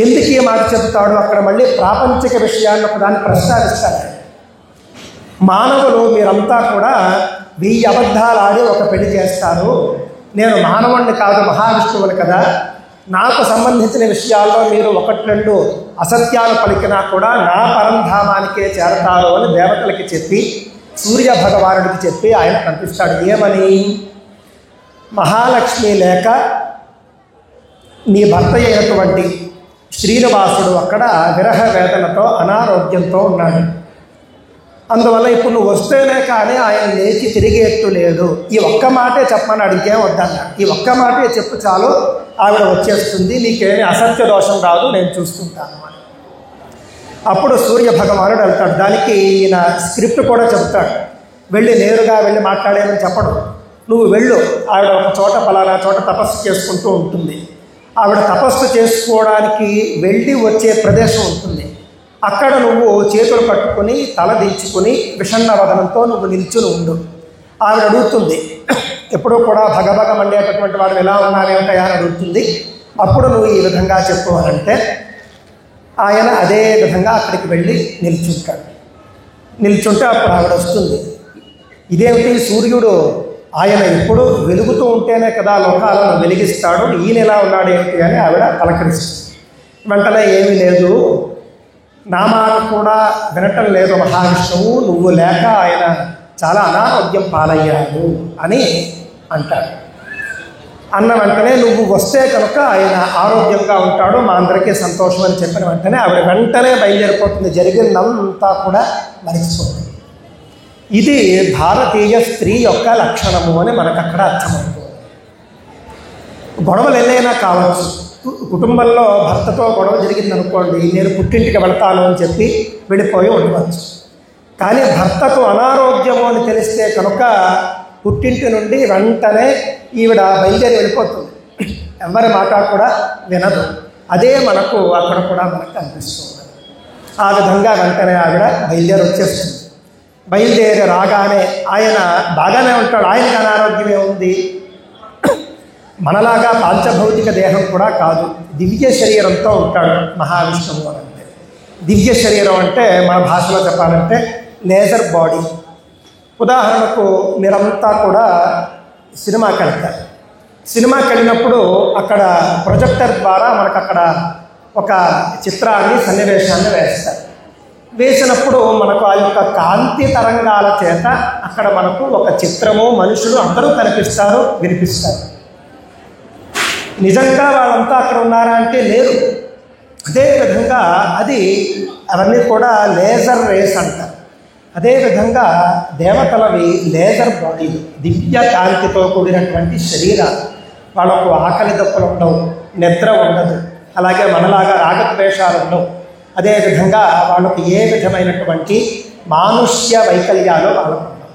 ఎందుకు ఈ మాట చెప్తాడు? అక్కడ మళ్ళీ ప్రాపంచిక విషయాన్ని ఒకదాన్ని ప్రస్తావిస్తాడు. మానవులు మీరంతా కూడా 1000 అబద్ధాలు ఆడి ఒక పెళ్లి చేస్తారు. నేను మానవుణ్ణి కాదు, మహావిష్ణువుని కదా. నాకు సంబంధించిన విషయాల్లో మీరు 1-2 అసత్యాలు పలికినా కూడా నా పరంధామానికే చేరతారు అని దేవతలకి చెప్పి సూర్య భగవానుడికి చెప్పి ఆయన కనిపిస్తాడు. ఏమని? మహాలక్ష్మి లేక నీ భర్త అయినటువంటి శ్రీనివాసుడు అక్కడ విరహ వేదనతో అనారోగ్యంతో ఉన్నాడు. అందువల్ల ఇప్పుడు నువ్వు వస్తేనే కానీ ఆయన లేచి తిరిగేట్టు లేడు. ఈ ఒక్క మాటే చెప్పమని అడిగే వద్దన్నా. ఈ ఒక్క మాటే చెప్పు చాలు, ఆవిడ వచ్చేస్తుంది, నీకేమీ అసత్య దోషం రాదు, నేను చూసుకుంటాను అని. అప్పుడు సూర్య భగవానుడు వెళ్తాడు. దానికి ఈయన స్క్రిప్ట్ కూడా చెప్తాడు. వెళ్ళి నేరుగా వెళ్ళి మాట్లాడేమని చెప్పడం. నువ్వు వెళ్ళు, ఆవిడ ఒక చోట పలానా చోట తపస్సు చేసుకుంటూ ఉంటుంది. ఆవిడ తపస్సు చేసుకోవడానికి వెళ్ళి వచ్చే ప్రదేశం ఉంటుంది. అక్కడ నువ్వు చేతులు కట్టుకుని తల దించుకుని విషణ్ణ వదనంతో నువ్వు నిల్చుని ఉండు. ఆవిడ అడుగుతుంది, ఎప్పుడూ కూడా భగభగ మండేటటువంటి వాడు ఎలా ఉన్నావేమిటయా అని అడుగుతుంది. అప్పుడు నువ్వు ఈ విధంగా చెప్పుకోవాలంటే ఆయన అదే విధంగా అక్కడికి వెళ్ళి నిల్చుంటాడు. నిల్చుంటే అప్పుడు ఆవిడ వస్తుంది. ఇదేమిటి సూర్యుడు ఆయన ఎప్పుడు వెలుగుతూ ఉంటేనే కదా లోకాలను వెలిగిస్తాడు, ఈయన ఎలా ఉన్నాడు ఏమిటి అని ఆవిడ పలకరిస్తుంది. వెంటనే ఏమీ లేదు, నా మాట కూడా వినటం లేదు మహావిష్ణువు, నువ్వు లేక ఆయన చాలా అనారోగ్యం పాలయ్యాడు అని అంటాడు. అన్న వెంటనే నువ్వు వస్తే కనుక ఆయన ఆరోగ్యంగా ఉంటాడు, మా అందరికీ సంతోషం అని చెప్పిన వెంటనే ఆవిడ వెంటనే బయలుదేరిపోతుంది. జరిగిందంతా కూడా మరిచిపోతుంది. ఇది భారతీయ స్త్రీ యొక్క లక్షణము అని మనకు అక్కడ అర్థమవుతుంది. గొడవలు ఎన్నైనా కావచ్చు. కుటుంబంలో భర్తతో గొడవ జరిగిందనుకోండి, నేను పుట్టింటికి వెళ్తాను అని చెప్పి వెళ్ళిపోయి ఉండవచ్చు. కానీ భర్తకు అనారోగ్యము అని తెలిస్తే కనుక పుట్టింటి నుండి వెంటనే ఈవిడ బయలుదేరి వెళ్ళిపోతుంది. ఎవరి మాట కూడా వినదు. అదే మనకు అక్కడ కూడా మనకు అనిపిస్తుంది. ఆ విధంగా వెంటనే ఆవిడ బయలుదేరి వచ్చేస్తుంది. బయలుదేరి రాగానే ఆయన బాగానే ఉంటాడు. ఆయనకి అనారోగ్యమే ఉంది. మనలాగా పాంచభౌతిక దేహం కూడా కాదు, దివ్య శరీరంతో ఉంటాడు మహావిష్ణువు అంటే. దివ్య శరీరం అంటే మన భాషలో చెప్పాలంటే లేజర్ బాడీ. ఉదాహరణకు మీరంతా కూడా సినిమాకి వెళ్తారు. సినిమాకి వెళ్ళినప్పుడు అక్కడ ప్రొజెక్టర్ ద్వారా మనకు అక్కడ ఒక చిత్రాన్ని సన్నివేశాన్ని వేస్తారు. వేసినప్పుడు మనకు ఆ యొక్క కాంతి తరంగాల చేత అక్కడ మనకు ఒక చిత్రము, మనుషులు అందరూ కనిపిస్తారు, వినిపిస్తారు. నిజంగా వాళ్ళంతా అక్కడ ఉన్నారా అంటే లేరు. అదేవిధంగా అది అవన్నీ కూడా లేజర్ రేస్ అంటారు. అదేవిధంగా దేవతలవి లేజర్ బాడీలు, దివ్య కాంతితో కూడినటువంటి శరీరాలు. వాళ్ళకు ఆకలి దప్పులు ఉండవు, నిద్ర ఉండదు, అలాగే మనలాగా రాగద్వేషాలు ఉండవు. అదేవిధంగా వాళ్ళకు ఏ విధమైనటువంటి మానుష్య వైకల్యాలు వాళ్ళకు ఉండవు.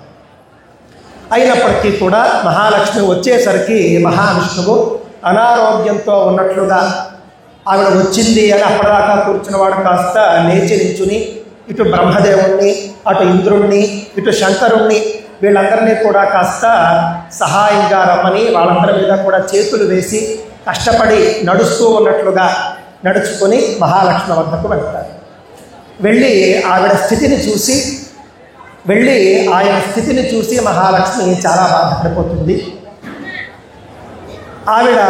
అయినప్పటికీ కూడా మహాలక్ష్మి వచ్చేసరికి మహావిష్ణువు అనారోగ్యంతో ఉన్నట్లుగా ఆవిడ వచ్చింది అని అప్పటిదాకా కూర్చున్నవాడు కాస్త లేచి నించుని ఇటు బ్రహ్మదేవుణ్ణి, అటు ఇంద్రుణ్ణి, ఇటు శంకరుణ్ణి వీళ్ళందరినీ కూడా కాస్త సహాయంగా రమ్మని వాళ్ళందరి మీద కూడా చేతులు వేసి కష్టపడి నడుస్తూ ఉన్నట్లుగా నడుచుకొని మహాలక్ష్మి వద్దకు వెళ్తారు. వెళ్ళి ఆయన స్థితిని చూసి మహాలక్ష్మి చాలా బాధపడిపోతుంది. ఆవిడ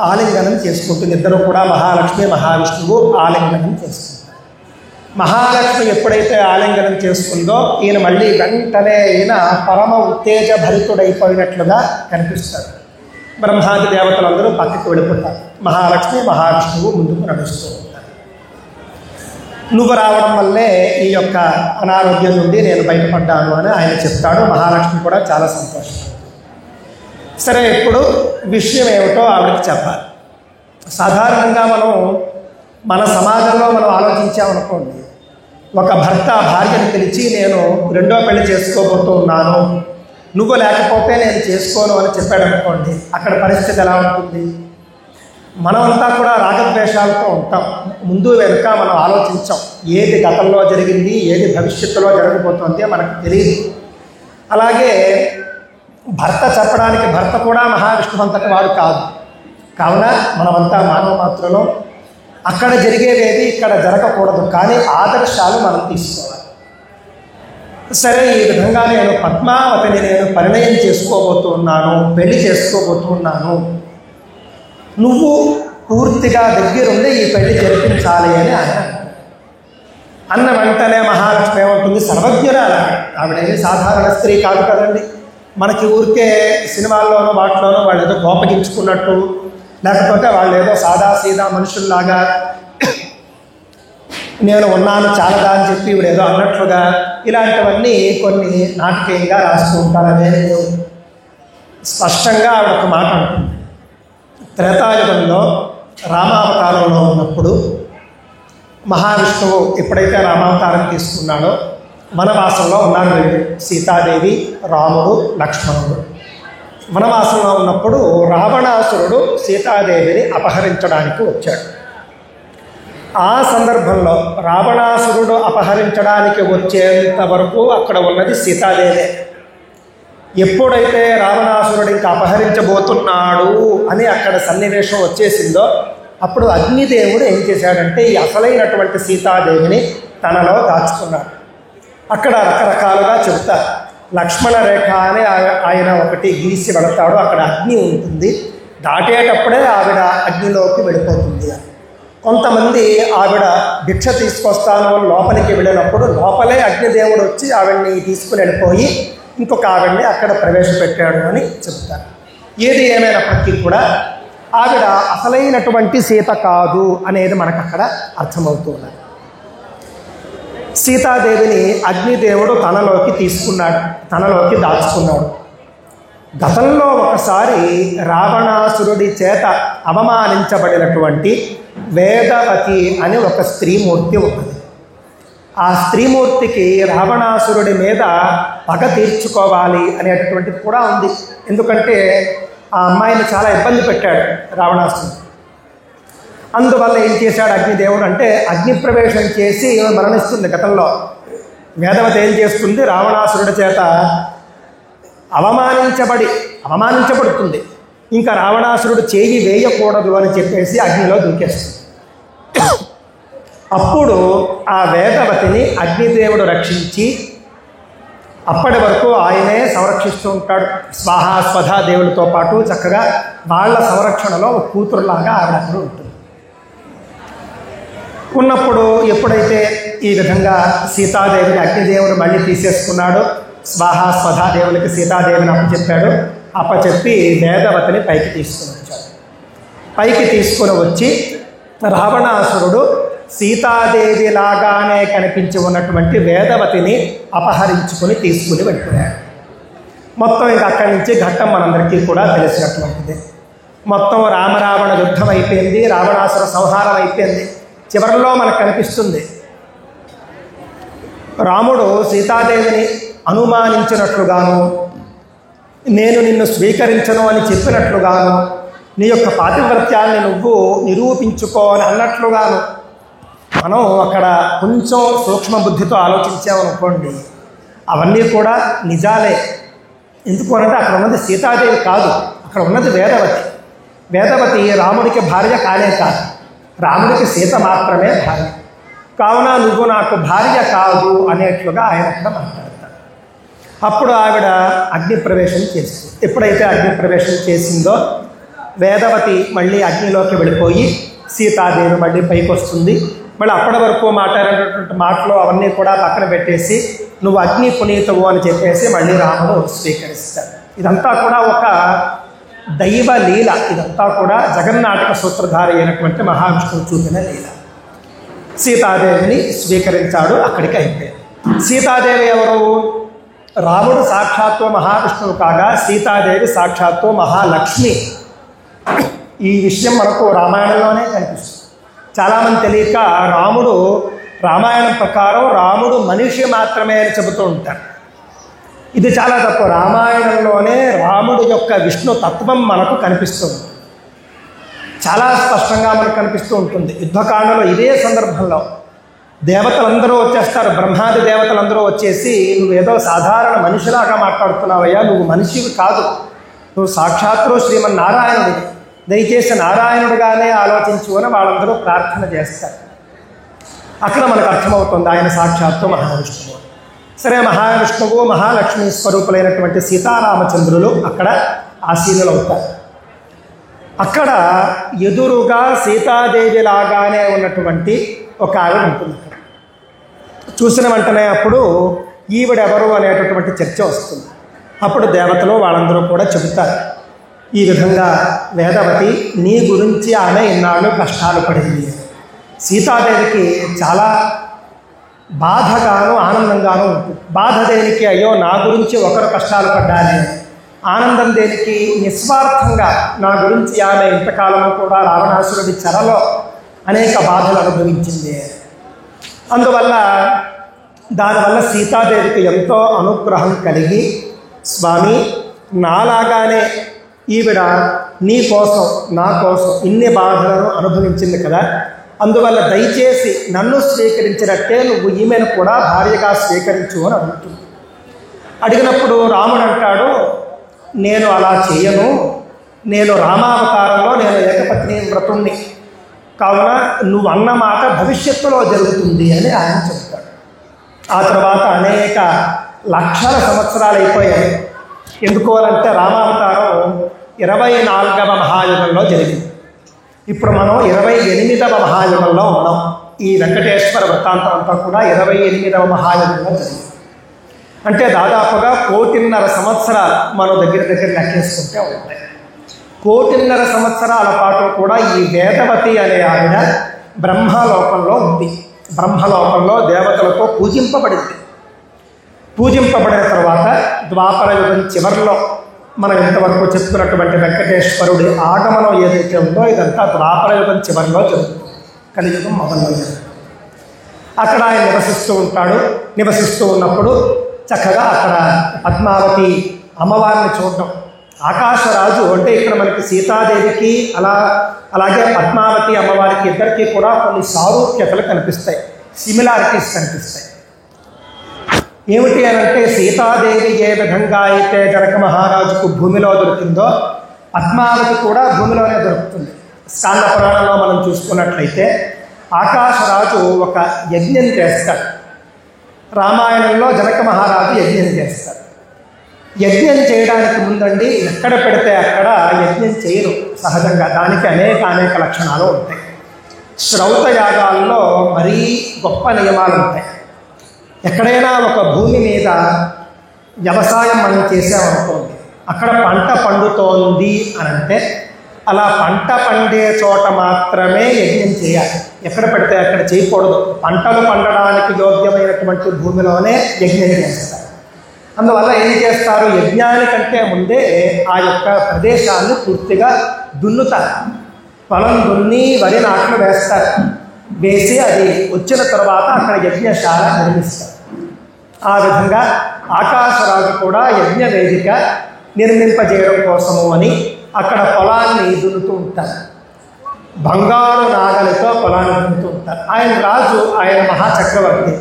ఆలింగనం చేసుకుంటుంది. ఇద్దరు కూడా మహాలక్ష్మి మహావిష్ణువు ఆలింగనం చేసుకుంటారు. మహాలక్ష్మి ఎప్పుడైతే ఆలింగనం చేసుకుందో ఈయన మళ్ళీ వెంటనే పరమ ఉత్తేజ భరితుడైపోయినట్లుగా కనిపిస్తాడు. బ్రహ్మాది దేవతలందరూ పక్కకి వెళ్ళిపోతారు. మహాలక్ష్మి మహావిష్ణువు ముందుకు నడుస్తూ ఉంటారు. నువ్వు రావడం వల్లే ఈ యొక్క అనారోగ్యం నుండి నేను బయటపడ్డాను అని ఆయన చెప్తాడు. మహాలక్ష్మి కూడా చాలా సంతోషం. సరే, ఇప్పుడు విషయం ఏమిటో ఆవిడకి చెప్పాలి. సాధారణంగా మన సమాజంలో మనం ఆలోచించామనుకోండి, ఒక భర్త భార్యను పిలిచి నేను రెండో పెళ్లి చేసుకోబోతున్నాను, నువ్వు లేకపోతే నేను చేసుకోను అని చెప్పాడు అనుకోండి, అక్కడ పరిస్థితి ఎలా ఉంటుంది? మనమంతా కూడా రాగద్వేషాలతో ఉంటాం. ముందు వెనుక మనం ఆలోచించాం. ఏది గతంలో జరిగింది, ఏది భవిష్యత్తులో జరగబోతోంది మనకు తెలియదు. అలాగే భర్త చెప్పడానికి భర్త కూడా మహావిష్ణువంతటి వాడు కాదు. కావున మనమంతా మానవ మాత్రలో అక్కడ జరిగేవేది ఇక్కడ జరగకూడదు, కానీ ఆదర్శాలు మనం తీసుకోవాలి. సరే, ఈ విధంగా నేను పద్మావతిని పరిణయం చేసుకోబోతున్నాను, పెళ్లి చేసుకోబోతున్నాను, నువ్వు పూర్తిగా దగ్గరుండి ఈ పెళ్లి జరిపించాలి అని ఆయన అన్న వెంటనే మహాలక్ష్మి ఏమంటుంది? సర్వజ్ఞురాలు ఆవిడేమి సాధారణ స్త్రీ కాదు కదండి. మనకి ఊరికే సినిమాల్లోనూ వాటిలోనూ వాళ్ళు ఏదో కోపగించుకున్నట్టు, లేకపోతే వాళ్ళు ఏదో సాదాసీదా మనుషుల్లాగా నేను ఉన్నాను చాలదా అని చెప్పి ఇప్పుడు ఏదో అన్నట్లుగా ఇలాంటివన్నీ కొన్ని నాటకీయంగా రాస్తూ ఉంటారనే స్పష్టంగా ఆవిడ ఒక మాట అంటుంది. త్రేతాయుగంలో రామావతారంలో ఉన్నప్పుడు మహావిష్ణువు ఎప్పుడైతే రామావతారం తీసుకున్నాడో వనవాసంలో ఉన్నారు వీళ్ళు, సీతాదేవి, రాముడు, లక్ష్మణుడు. వనవాసంలో ఉన్నప్పుడు రావణాసురుడు సీతాదేవిని అపహరించడానికి వచ్చాడు. ఆ సందర్భంలో రావణాసురుడు అపహరించడానికి వచ్చేంత వరకు అక్కడ ఉన్నది సీతాదేవే. ఎప్పుడైతే రావణాసురుడు ఇంకా అపహరించబోతున్నాడు అని అక్కడ సన్నివేశం వచ్చేసిందో అప్పుడు అగ్నిదేవుడు ఏం చేశాడంటే ఈ అసలైనటువంటి సీతాదేవిని తనలో దాచుకున్నాడు. అక్కడ రకరకాలుగా చెబుతారు. లక్ష్మణ రేఖ అని ఆయన ఒకటి గీసి వెళతాడు. అక్కడ అగ్ని ఉంటుంది, దాటేటప్పుడే ఆవిడ అగ్నిలోకి వెళ్ళిపోతుంది. కొంతమంది ఆవిడ భిక్ష తీసుకొస్తాను లోపలికి వెళ్ళినప్పుడు లోపలే అగ్నిదేవుడు వచ్చి ఆవిడ్ని తీసుకుని వెళ్ళిపోయి ఇంకొక ఆవిడ్ని అక్కడ ప్రవేశపెట్టాడు అని చెప్తారు. ఏది ఏమైనప్పటికీ కూడా ఆవిడ అసలైనటువంటి సీత కాదు అనేది మనకు అక్కడ అర్థమవుతుంది. సీతాదేవిని అగ్నిదేవుడు తనలోకి తీసుకున్నాడు, తనలోకి దాచుకున్నాడు. గతంలో ఒకసారి రావణాసురుడి చేత అవమానించబడినటువంటి వేదవతి అని ఒక స్త్రీమూర్తి ఉన్నది. ఆ స్త్రీమూర్తికి రావణాసురుడి మీద పగ తీర్చుకోవాలి అనేటటువంటిది కూడా ఉంది. ఎందుకంటే ఆ అమ్మాయిని చాలా ఇబ్బంది పెట్టాడు రావణాసురుడు. అందువల్ల ఏం చేశాడు అగ్నిదేవుడు అంటే అగ్నిప్రవేశం చేసి మరణిస్తుంది. గతంలో వేదవతి ఏం చేస్తుంది? రావణాసురుడి చేత అవమానించబడుతుంది. ఇంకా రావణాసురుడు చేయి వేయకూడదు అని చెప్పేసి అగ్నిలో దూకేస్తుంది. అప్పుడు ఆ వేదవతిని అగ్నిదేవుడు రక్షించి అప్పటి వరకు ఆయనే సంరక్షిస్తూ ఉంటాడు. స్వాహా స్వధా దేవుడితో పాటు చక్కగా వాళ్ళ సంరక్షణలో కూతురులాగా ఆవిడ అక్కడ ఉంటుంది. ఉన్నప్పుడు ఎప్పుడైతే ఈ విధంగా సీతాదేవిని అగ్నిదేవుడు మళ్ళీ తీసేసుకున్నాడు, స్వాహా స్వధా దేవునికి సీతాదేవిని అప్పచెప్పి వేదవతిని పైకి తీసుకుని వచ్చాడు. పైకి తీసుకుని వచ్చి రావణాసురుడు సీతాదేవి లాగానే కనిపించి ఉన్నటువంటి వేదవతిని అపహరించుకుని తీసుకుని వెళ్ళిపోయాడు. మొత్తం ఇంకా అక్కడి నుంచి ఘట్టం మనందరికీ కూడా తెలిసినటువంటిది. మొత్తం రామరావణ యుద్ధం అయిపోయింది, రావణాసుర సంహారం అయిపోయింది. చివరిలో మనకు కనిపిస్తుంది రాముడు సీతాదేవిని అనుమానించినట్లుగాను, నేను నిన్ను స్వీకరించను అని చెప్పినట్లుగాను, నీ యొక్క పాతివ్రత్యాన్ని నువ్వు నిరూపించుకో అని అన్నట్లుగాను మనం అక్కడ కొంచెం సూక్ష్మ బుద్ధితో ఆలోచించామనుకోండి, అవన్నీ కూడా నిజాలే. ఎందుకు అనంటే అక్కడ ఉన్నది సీతాదేవి కాదు, అక్కడ ఉన్నది వేదవతి. వేదవతి రాముడికి భార్య కానే కాదు, రాముడికి సీత మాత్రమే భార్య. కావున నువ్వు నాకు భార్య కాదు అనేట్లుగా ఆయన అక్కడ మాట్లాడతాడు. అప్పుడు ఆవిడ అగ్నిప్రవేశం చేస్తుంది. ఎప్పుడైతే అగ్నిప్రవేశం చేసిందో వేదవతి మళ్ళీ అగ్నిలోకి వెళ్ళిపోయి సీతాదేవి మళ్ళీ పైకి వస్తుంది. మళ్ళీ అప్పటి వరకు మాట్లాడేటటువంటి మాటలు అవన్నీ కూడా పక్కన పెట్టేసి నువ్వు అగ్ని పునీతవు అని చెప్పేసి మళ్ళీ రాముడు స్వీకరిస్తాడు. ఇదంతా కూడా ఒక దైవ లీల, ఇదంతా కూడా జగన్నాటక సూత్రధారి అయినటువంటి మహావిష్ణువు చూపిన లీల. సీతాదేవిని స్వీకరించాడు, అక్కడికి అయిపోయాడు. సీతాదేవి ఎవరు? రాముడు సాక్షాత్తు మహావిష్ణువు కాగా సీతాదేవి సాక్షాత్తు మహాలక్ష్మి. ఈ విషయం మనకు రామాయణంలోనే కనిపిస్తుంది. చాలామంది తెలియక రాముడు రామాయణం ప్రకారం రాముడు మనిషి మాత్రమే అని చెబుతూ ఉంటారు. ఇది చాలా తప్పు. రామాయణంలోనే రాముడి యొక్క విష్ణు తత్వం మనకు కనిపిస్తుంది, చాలా స్పష్టంగా మనకు కనిపిస్తూ ఉంటుంది. యుద్ధకాండలో ఇదే సందర్భంలో దేవతలందరూ వచ్చేస్తారు, బ్రహ్మాది దేవతలందరూ వచ్చేసి నువ్వేదో సాధారణ మనిషిలాగా మాట్లాడుతున్నావయ్యా, నువ్వు మనిషివి కాదు, నువ్వు సాక్షాత్తు శ్రీమన్నారాయణుడివి, దయచేసి నారాయణుడిగానే ఆలోచించు అని వాళ్ళందరూ ప్రార్థన చేస్తారు. అక్కడ మనకు అర్థమవుతుంది ఆయన సాక్షాత్తు మహావిష్ణువు. సరే, మహావిష్ణువు మహాలక్ష్మి స్వరూపులైనటువంటి సీతారామచంద్రులు అక్కడ ఆసీనులవుతారు. అక్కడ ఎదురుగా సీతాదేవి లాగానే ఉన్నటువంటి ఒక ఆవిడ ఉంటుంది. చూసిన వెంటనే అప్పుడు ఈవిడెవరు అనేటటువంటి చర్చ వస్తుంది. అప్పుడు దేవతలు వాళ్ళందరూ కూడా చెబుతారు, ఈ విధంగా వేదవతి నీ గురించి ఆమె ఇన్నాళ్ళు కష్టాలు పడింది. సీతాదేవికి చాలా బాధగాను ఆనందంగాను ఉంటుంది. బాధ దేనికి, అయ్యో నా గురించి ఒకరు కష్టాలు పడ్డాలి. ఆనందం దేనికి, నిస్వార్థంగా నా గురించి ఆమె ఇంతకాలము కూడా రావణాసురుడి చెరలో అనేక బాధలు అనుభవించింది. అందువల్ల దానివల్ల సీతాదేవికి ఎంతో అనుగ్రహం కలిగి, స్వామి నాలాగానే ఈవిడ నీ కోసం నా కోసం ఇన్ని బాధలను అనుభవించింది కదా, అందువల్ల దయచేసి నన్ను స్వీకరించినట్టే నువ్వు ఈమెను కూడా భార్యగా స్వీకరించు అని అడుగుతుంది. అడిగినప్పుడు రాముడు అంటాడు, నేను అలా చేయను, నేను రామావతారంలో నేను ఏకపత్ని వ్రతుణ్ణి, కావున నువ్వు అన్న మాట భవిష్యత్తులో జరుగుతుంది అని ఆయన చెప్తాడు. ఆ తర్వాత అనేక లక్షల సంవత్సరాలు అయిపోయాయి. ఎందుకోవాలంటే రామావతారం 24వ మహాయుగంలో జరిగింది. ఇప్పుడు మనం 28వ మహాయుగంలో ఉన్నాం. ఈ వెంకటేశ్వర వృత్తాంతం అంతా కూడా 28వ మహాయుగంలో జరిగింది. అంటే దాదాపుగా 1.5 సంవత్సరాలు మనం దగ్గర లెక్కేసుకుంటే ఉంటాయి. 1.5 సంవత్సరాల పాటు కూడా ఈ వేదవతి అనే ఆవిడ బ్రహ్మలోకంలో ఉంది. బ్రహ్మలోకంలో దేవతలతో పూజింపబడింది. పూజింపబడిన తర్వాత ద్వాపర యుగం చివరిలో మనం ఇంతవరకు చెప్పుకున్నటువంటి వెంకటేశ్వరుడి ఆగమనం ఏదైతే ఉందో ఇదంతా ద్వాపర యుగం చివరిలో జరుగుతుంది, కలియుగం మొదల్లో జరుగుతుంది. అక్కడ ఆయన నివసిస్తూ ఉంటాడు. నివసిస్తూ ఉన్నప్పుడు చక్కగా అక్కడ పద్మావతి అమ్మవారిని చూడడం, ఆకాశరాజు అంటే ఇక్కడ మనకి సీతాదేవికి అలాగే పద్మావతి అమ్మవారికి ఇద్దరికీ కూడా కొన్ని సారూప్యతలు కనిపిస్తాయి, సిమిలారిటీస్ కనిపిస్తాయి. ఏమిటి అనంటే సీతాదేవి ఏ విధంగా అయితే జనక మహారాజుకు భూమిలో దొరికిందో పద్మావతి కూడా భూమిలోనే దొరుకుతుంది. స్కాంద పురాణంలో మనం చూసుకున్నట్లయితే ఆకాశరాజు ఒక యజ్ఞం చేస్తాడు. రామాయణంలో జనక మహారాజు యజ్ఞం చేస్తాడు. యజ్ఞం చేయడానికి ముందండి ఎక్కడ పెడితే అక్కడ యజ్ఞం చేయరు సహజంగా, దానికి అనేక లక్షణాలు ఉంటాయి. శ్రౌత యాగాల్లో మరీ గొప్ప నియమాలు ఉంటాయి. ఎక్కడైనా ఒక భూమి మీద వ్యవసాయం మనం చేసామనుకోండి, అక్కడ పంట పండుతోంది అని అంటే అలా పంట పండే చోట మాత్రమే యజ్ఞం చేయాలి, ఎక్కడ పెడితే అక్కడ చేయకూడదు. పంటలు పండడానికి యోగ్యమైనటువంటి భూమిలోనే యజ్ఞం చేస్తారు. అందువల్ల ఏం చేస్తారు, యజ్ఞానికంటే ముందే ఆ యొక్క ప్రదేశాన్ని పూర్తిగా దున్నుతారు. పొలం దున్ని వరి నాట్లు వేస్తారు. వేసి అది వచ్చిన తర్వాత అక్కడ యజ్ఞశాల నిర్మిస్తారు. ఆ విధంగా ఆకాశరాజు కూడా యజ్ఞ వేదిక నిర్మింపజేయడం కోసము అని అక్కడ పొలాన్ని దున్నుతూ ఉంటారు. బంగారు నాగలితో పొలాన్ని దున్నుతూ ఉంటారు. ఆయన రాజు, ఆయన మహాచక్రవర్తి.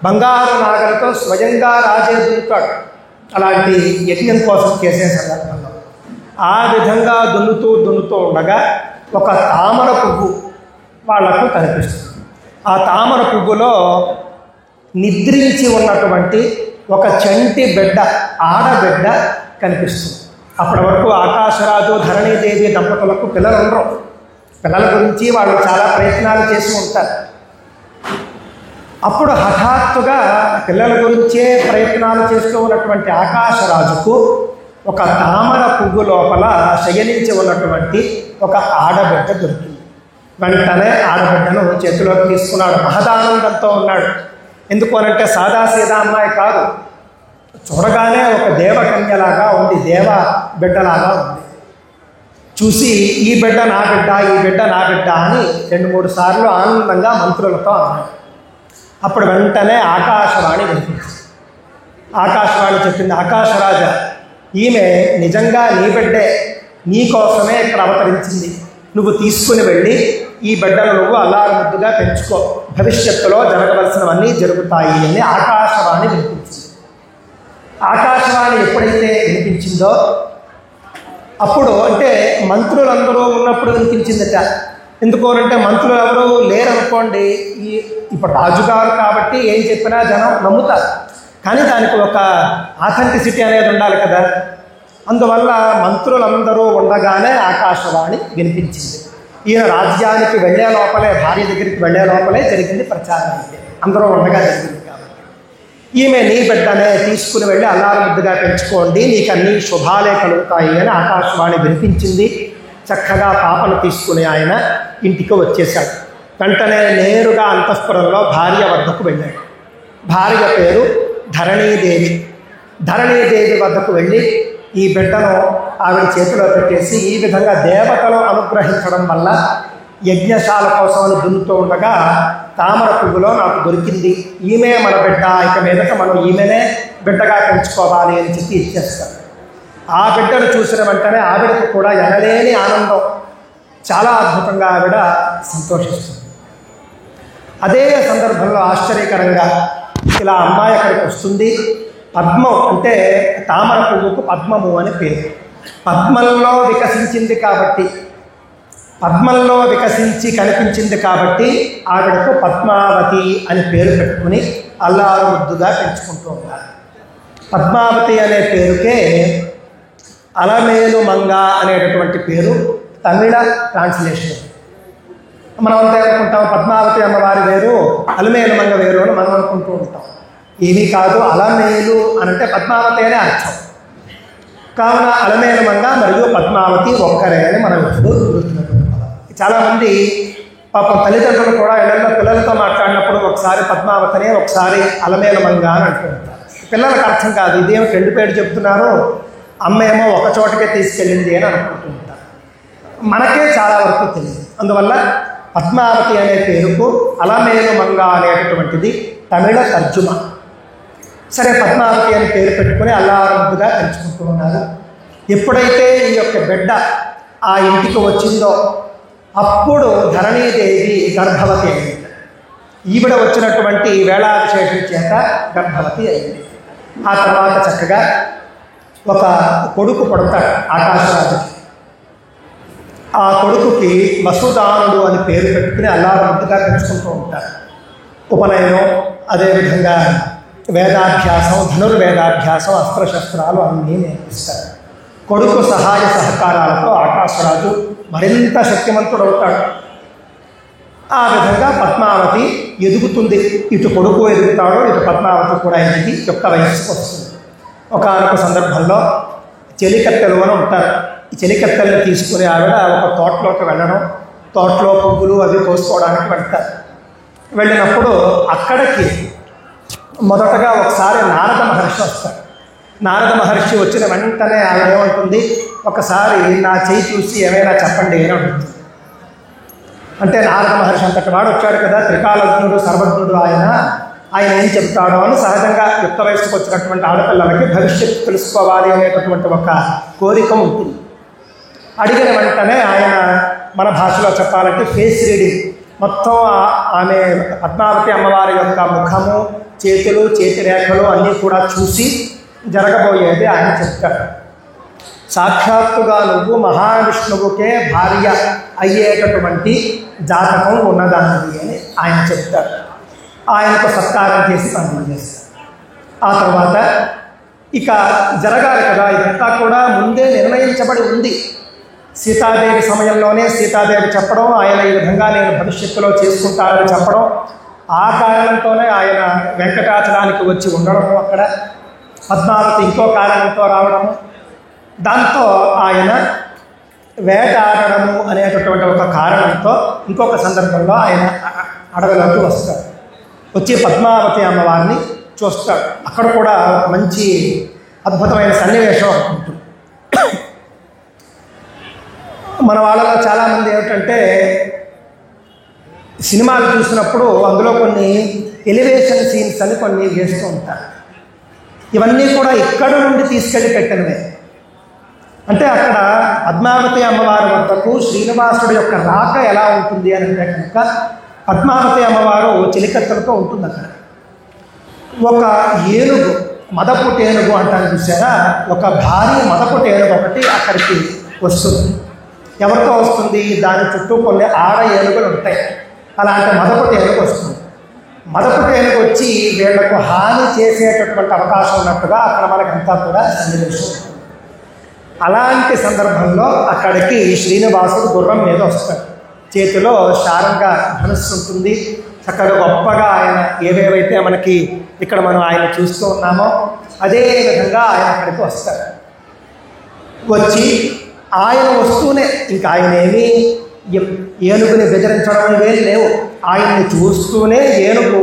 బంగారు నాగలితో స్వయంగా రాజే దున్నుతాడు అలాంటి యజ్ఞం కోసం చేసే సందర్భంలో. ఆ విధంగా దున్నుతూ ఉండగా ఒక తామర పువ్వు వాళ్లకు కనిపిస్తుంది. ఆ తామర పువ్వులో నిద్రించి ఉన్నటువంటి ఒక చంటి బిడ్డ, ఆడబిడ్డ కనిపిస్తుంది. అప్పటి వరకు ఆకాశరాజు ధరణీదేవి దంపతులకు పిల్లలు ఉండరు. పిల్లల గురించి వాళ్ళు చాలా ప్రయత్నాలు చేసి ఉంటారు. అప్పుడు హఠాత్తుగా పిల్లల గురించే ప్రయత్నాలు చేస్తూ ఉన్నటువంటి ఆకాశరాజుకు ఒక తామర పువ్వు లోపల శయనించి ఉన్నటువంటి ఒక ఆడబిడ్డ దొరికింది. వెంటనే ఆడబిడ్డను చేతిలోకి తీసుకున్నాడు. మహదానందంతో ఉన్నాడు. ఎందుకు అనంటే సాదాసీదా అమ్మాయి కాదు, చూడగానే ఒక దేవకన్యలాగా ఉంది, దేవ బిడ్డలాగా ఉంది. చూసి ఈ బిడ్డ నా బిడ్డ, ఈ బిడ్డ నా బిడ్డ అని 2-3 సార్లు ఆనందంగా మంత్రులతో అన్నాడు. అప్పుడు వెంటనే ఆకాశవాణి వినిపించింది. ఆకాశవాణి చెప్పింది, ఆకాశరాజా, ఈమె నిజంగా నీ బిడ్డే, నీ కోసమే ఇక్కడ అవతరించింది. నువ్వు తీసుకుని వెళ్ళి ఈ బిడ్డను నువ్వు అల్లారు ముద్దుగా పెంచుకో, భవిష్యత్తులో జరగవలసినవన్నీ జరుగుతాయి అని ఆకాశవాణి వినిపించింది. ఆకాశవాణి ఎప్పుడైతే వినిపించిందో అప్పుడు, అంటే మంత్రులందరూ ఉన్నప్పుడు వినిపించిందట. ఎందుకోనంటే మంత్రులు ఎవరు లేరనుకోండి, ఇప్పుడు రాజుగారు కాబట్టి ఏం చెప్పినా జనం నమ్ముతారు. కానీ దానికి ఒక ఆథెంటిసిటీ అనేది ఉండాలి కదా. అందువల్ల మంత్రులందరూ ఉండగానే ఆకాశవాణి వినిపించింది. ఈయన రాజ్యానికి వెళ్ళే లోపలే, భార్య దగ్గరికి వెళ్ళే లోపలే జరిగింది ప్రచారం. అయితే అందరూ ఉండగా జరిగింది కాబట్టి ఈమె నీ బిడ్డనే, తీసుకుని వెళ్ళి అల్లారు ముద్దుగా పెంచుకోండి, నీకు అన్ని శుభాలే కలుగుతాయి అని ఆకాశవాణి వినిపించింది. చక్కగా పాపను తీసుకుని ఆయన ఇంటికి వచ్చేశాడు. వెంటనే నేరుగా అంతఃపురంలో భార్య వద్దకు వెళ్ళాడు. భార్య పేరు ధరణీదేవి. ధరణీదేవి వద్దకు వెళ్ళి ఈ బిడ్డను ఆవిడ చేతిలో పెట్టేసి, ఈ విధంగా దేవతలు అనుగ్రహించడం వల్ల యజ్ఞశాల కోసం దున్నుతూ ఉండగా తామర పువ్వులో నాకు దొరికింది, ఈమె మన బిడ్డ, ఇక మీదట మనం ఈమెనే బిడ్డగా పెంచుకోవాలి అని చెప్పి ఇచ్చేస్తారు. ఆ బిడ్డను చూసిన వెంటనే ఆవిడకు కూడా ఎనలేని ఆనందం, చాలా అద్భుతంగా ఆవిడ సంతోషిస్తుంది. అదే సందర్భంలో ఆశ్చర్యకరంగా ఇలా అమ్మాయి అక్కడికి వస్తుంది. పద్మం అంటే తామర పువ్వుకు పద్మము అని పేరు. పద్మంలో వికసించింది కాబట్టి, పద్మంలో వికసించి కనిపించింది కాబట్టి ఆవిడకు పద్మావతి అని పేరు పెట్టుకుని అల్లారు ముద్దుగా పెంచుకుంటూ ఉంటారు. పద్మావతి అనే పేరుకే అలమేలు మంగ అనేటటువంటి పేరు తమిళ ట్రాన్స్లేషన్. మనం అంతా అనుకుంటాం పద్మావతి అమ్మవారి వేరు, అలమేలు మంగ వేరు అని మనం అనుకుంటూ ఉంటాం. ఏమీ కాదు, అలమేలు అనంటే పద్మావతి అనే అర్థం. కావున అలమేలు మంగ మరియు పద్మావతి ఒక్కరే అని మనం ఇప్పుడు గుర్తున్నటువంటి పదం. చాలామంది పాపం తల్లిదండ్రులు కూడా ఇళ్లలో పిల్లలతో మాట్లాడినప్పుడు ఒకసారి పద్మావతినే, ఒకసారి అలమేలు మంగ అని అంటూ ఉంటారు. పిల్లలకు అర్థం కాదు, ఇదేమో 2 పేరు చెప్తున్నారు, అమ్మ ఏమో ఒక చోటకే తీసుకెళ్ళింది అని అనుకుంటూ ఉంటారు. మనకే చాలా వరకు తెలియదు. అందువల్ల పద్మావతి అనే పేరుకు అలమేలు మంగ అనేటటువంటిది తమిళ తర్జుమా. సరే, పద్మావతి అని పేరు పెట్టుకుని అల్లారు ముద్దుగా పెంచుకుంటూ ఉన్నారు. ఎప్పుడైతే ఈ యొక్క బిడ్డ ఆ ఇంటికి వచ్చిందో అప్పుడు ధరణీదేవి గర్భవతి అయింది. ఈవిడ వచ్చినటువంటి వేళాభిషేకం చేత గర్భవతి అయింది. ఆ తర్వాత చక్కగా ఒక కొడుకు పుడతాడు ఆకాశరాజుకి. ఆ కొడుకుకి వసుదానుడు అని పేరు పెట్టుకుని అల్లారు ముద్దుగా పెంచుకుంటూ ఉంటారు. ఉపనయనం, అదేవిధంగా వేదాభ్యాసం, ధనుర్వేదాభ్యాసం, అస్త్రశస్త్రాలు అన్నీ నేర్పిస్తారు. కొడుకు సహాయ సహకారాలతో ఆకాశరాజు మరింత శక్తిమంతుడు అవుతాడు. ఆ విధంగా పద్మావతి ఎదుగుతుంది. ఇటు కొడుకు ఎదుగుతాడు, ఇటు పద్మావతి కూడా ఎదిగి యొక్క వయస్సుకు వస్తుంది. ఒకానొక సందర్భంలో చెలికత్తెలు అని ఉంటారు. ఈ చెలికత్తెల్ని తీసుకుని ఆవిడ ఒక తోటలోకి వెళ్ళడం, తోటలో పువ్వులు అవి కోసుకోవడానికి వెళ్తారు. వెళ్ళినప్పుడు అక్కడికి మొదటగా ఒకసారి నారద మహర్షి వస్తారు. నారద మహర్షి వచ్చిన వెంటనే ఆవిడ ఏమంటుంది, ఒకసారి నా చేయి చూసి ఏమైనా చెప్పండి అని అడుగుతుంది. అంటే నారద మహర్షి అంతటి వాడు వచ్చాడు కదా, త్రికాలజ్ఞుడు, సర్వజ్ఞుడు ఆయన ఏం చెప్తాడో అని సహజంగా యుక్త వయసుకు వచ్చినటువంటి ఆడపిల్లలకి భవిష్యత్తు తెలుసుకోవాలి అనేటటువంటి ఒక కోరిక ఉంటుంది. అడిగిన వెంటనే ఆయన మన భాషలో చెప్పాలంటే ఫేస్ రీడింగ్ మొత్తం ఆమె పద్మావతి అమ్మవారి యొక్క ముఖము, చేతులు, చేతి రేఖలు అన్నీ కూడా చూసి జరగబోయేది ఆయన చెప్తాడు. సాక్షాత్తుగా నువ్వు మహావిష్ణువుకే భార్య అయ్యేటటువంటి జాతకం ఉన్నదానిది అని ఆయన చెప్తారు. ఆయనకు సత్కారం చేసి పంపించేస్తారు. ఆ తర్వాత ఇక జరగాలి కదా, ఇదంతా కూడా ముందే నిర్ణయించబడి ఉంది. సీతాదేవి సమయంలోనే సీతాదేవి చెప్పడం, ఆయన ఈ విధంగా నేను భవిష్యత్తులో చేసుకుంటానని చెప్పడం, ఆ కారణంతోనే ఆయన వెంకటాచలానికి వచ్చి ఉండడము, అక్కడ పద్మావతి ఇంకో కారణంతో రావడము, దాంతో ఆయన వేటాడడము అనేటటువంటి ఒక కారణంతో ఇంకొక సందర్భంలో ఆయన అడవిలోకి వస్తాడు. వచ్చి పద్మావతి అమ్మవారిని చూస్తాడు. అక్కడ కూడా ఒక మంచి అద్భుతమైన సన్నివేశం ఉంటుంది. మన వాళ్ళలో చాలామంది ఏమిటంటే సినిమాలు చూసినప్పుడు అందులో కొన్ని ఎలివేషన్ సీన్స్ అని కొన్ని వేస్తూ ఉంటారు. ఇవన్నీ కూడా ఇక్కడ నుండి తీసుకెళ్ళి పెట్టినవే. అంటే అక్కడ పద్మావతి అమ్మవారి వద్దకు శ్రీనివాసుడి యొక్క రాక ఎలా ఉంటుంది అని అంటే కనుక పద్మావతి అమ్మవారు చెలికత్తలతో ఉంటుంది. అక్కడ ఒక ఏనుగు, మదపు టేనుగు అంటాను చూసారా, ఒక భారీ మదపు టేనుగు ఒకటి అక్కడికి వస్తుంది. ఎవరితో వస్తుంది? దాని చుట్టూ కొన్ని ఆడ ఏనుగులు ఉంటాయి. అలాంటి మదపు టేనుగు వస్తుంది. మదపు టేనుగు వచ్చి వీళ్లకు హాని చేసేటటువంటి అవకాశం ఉన్నట్టుగా అక్కడ మనకంతా కూడా సన్నివేశం ఉంటుంది. అలాంటి సందర్భంలో అక్కడికి శ్రీనివాసుడు గుర్రం మీద వస్తాడు. చేతిలో శారంగా ధనుస్సు ఉంటుంది. చక్కగా గొప్పగా ఆయన ఏవేవైతే మనకి ఇక్కడ మనం ఆయన చూస్తూ ఉన్నామో అదే విధంగా ఆయన అక్కడికి వస్తాడు. వచ్చి ఆయన వస్తూనే ఇంకా ఆయన ఏమీ ఏనుగుని బెదిరించడం ఇవేం లేవు. ఆయన్ని చూస్తూనే ఏనుగు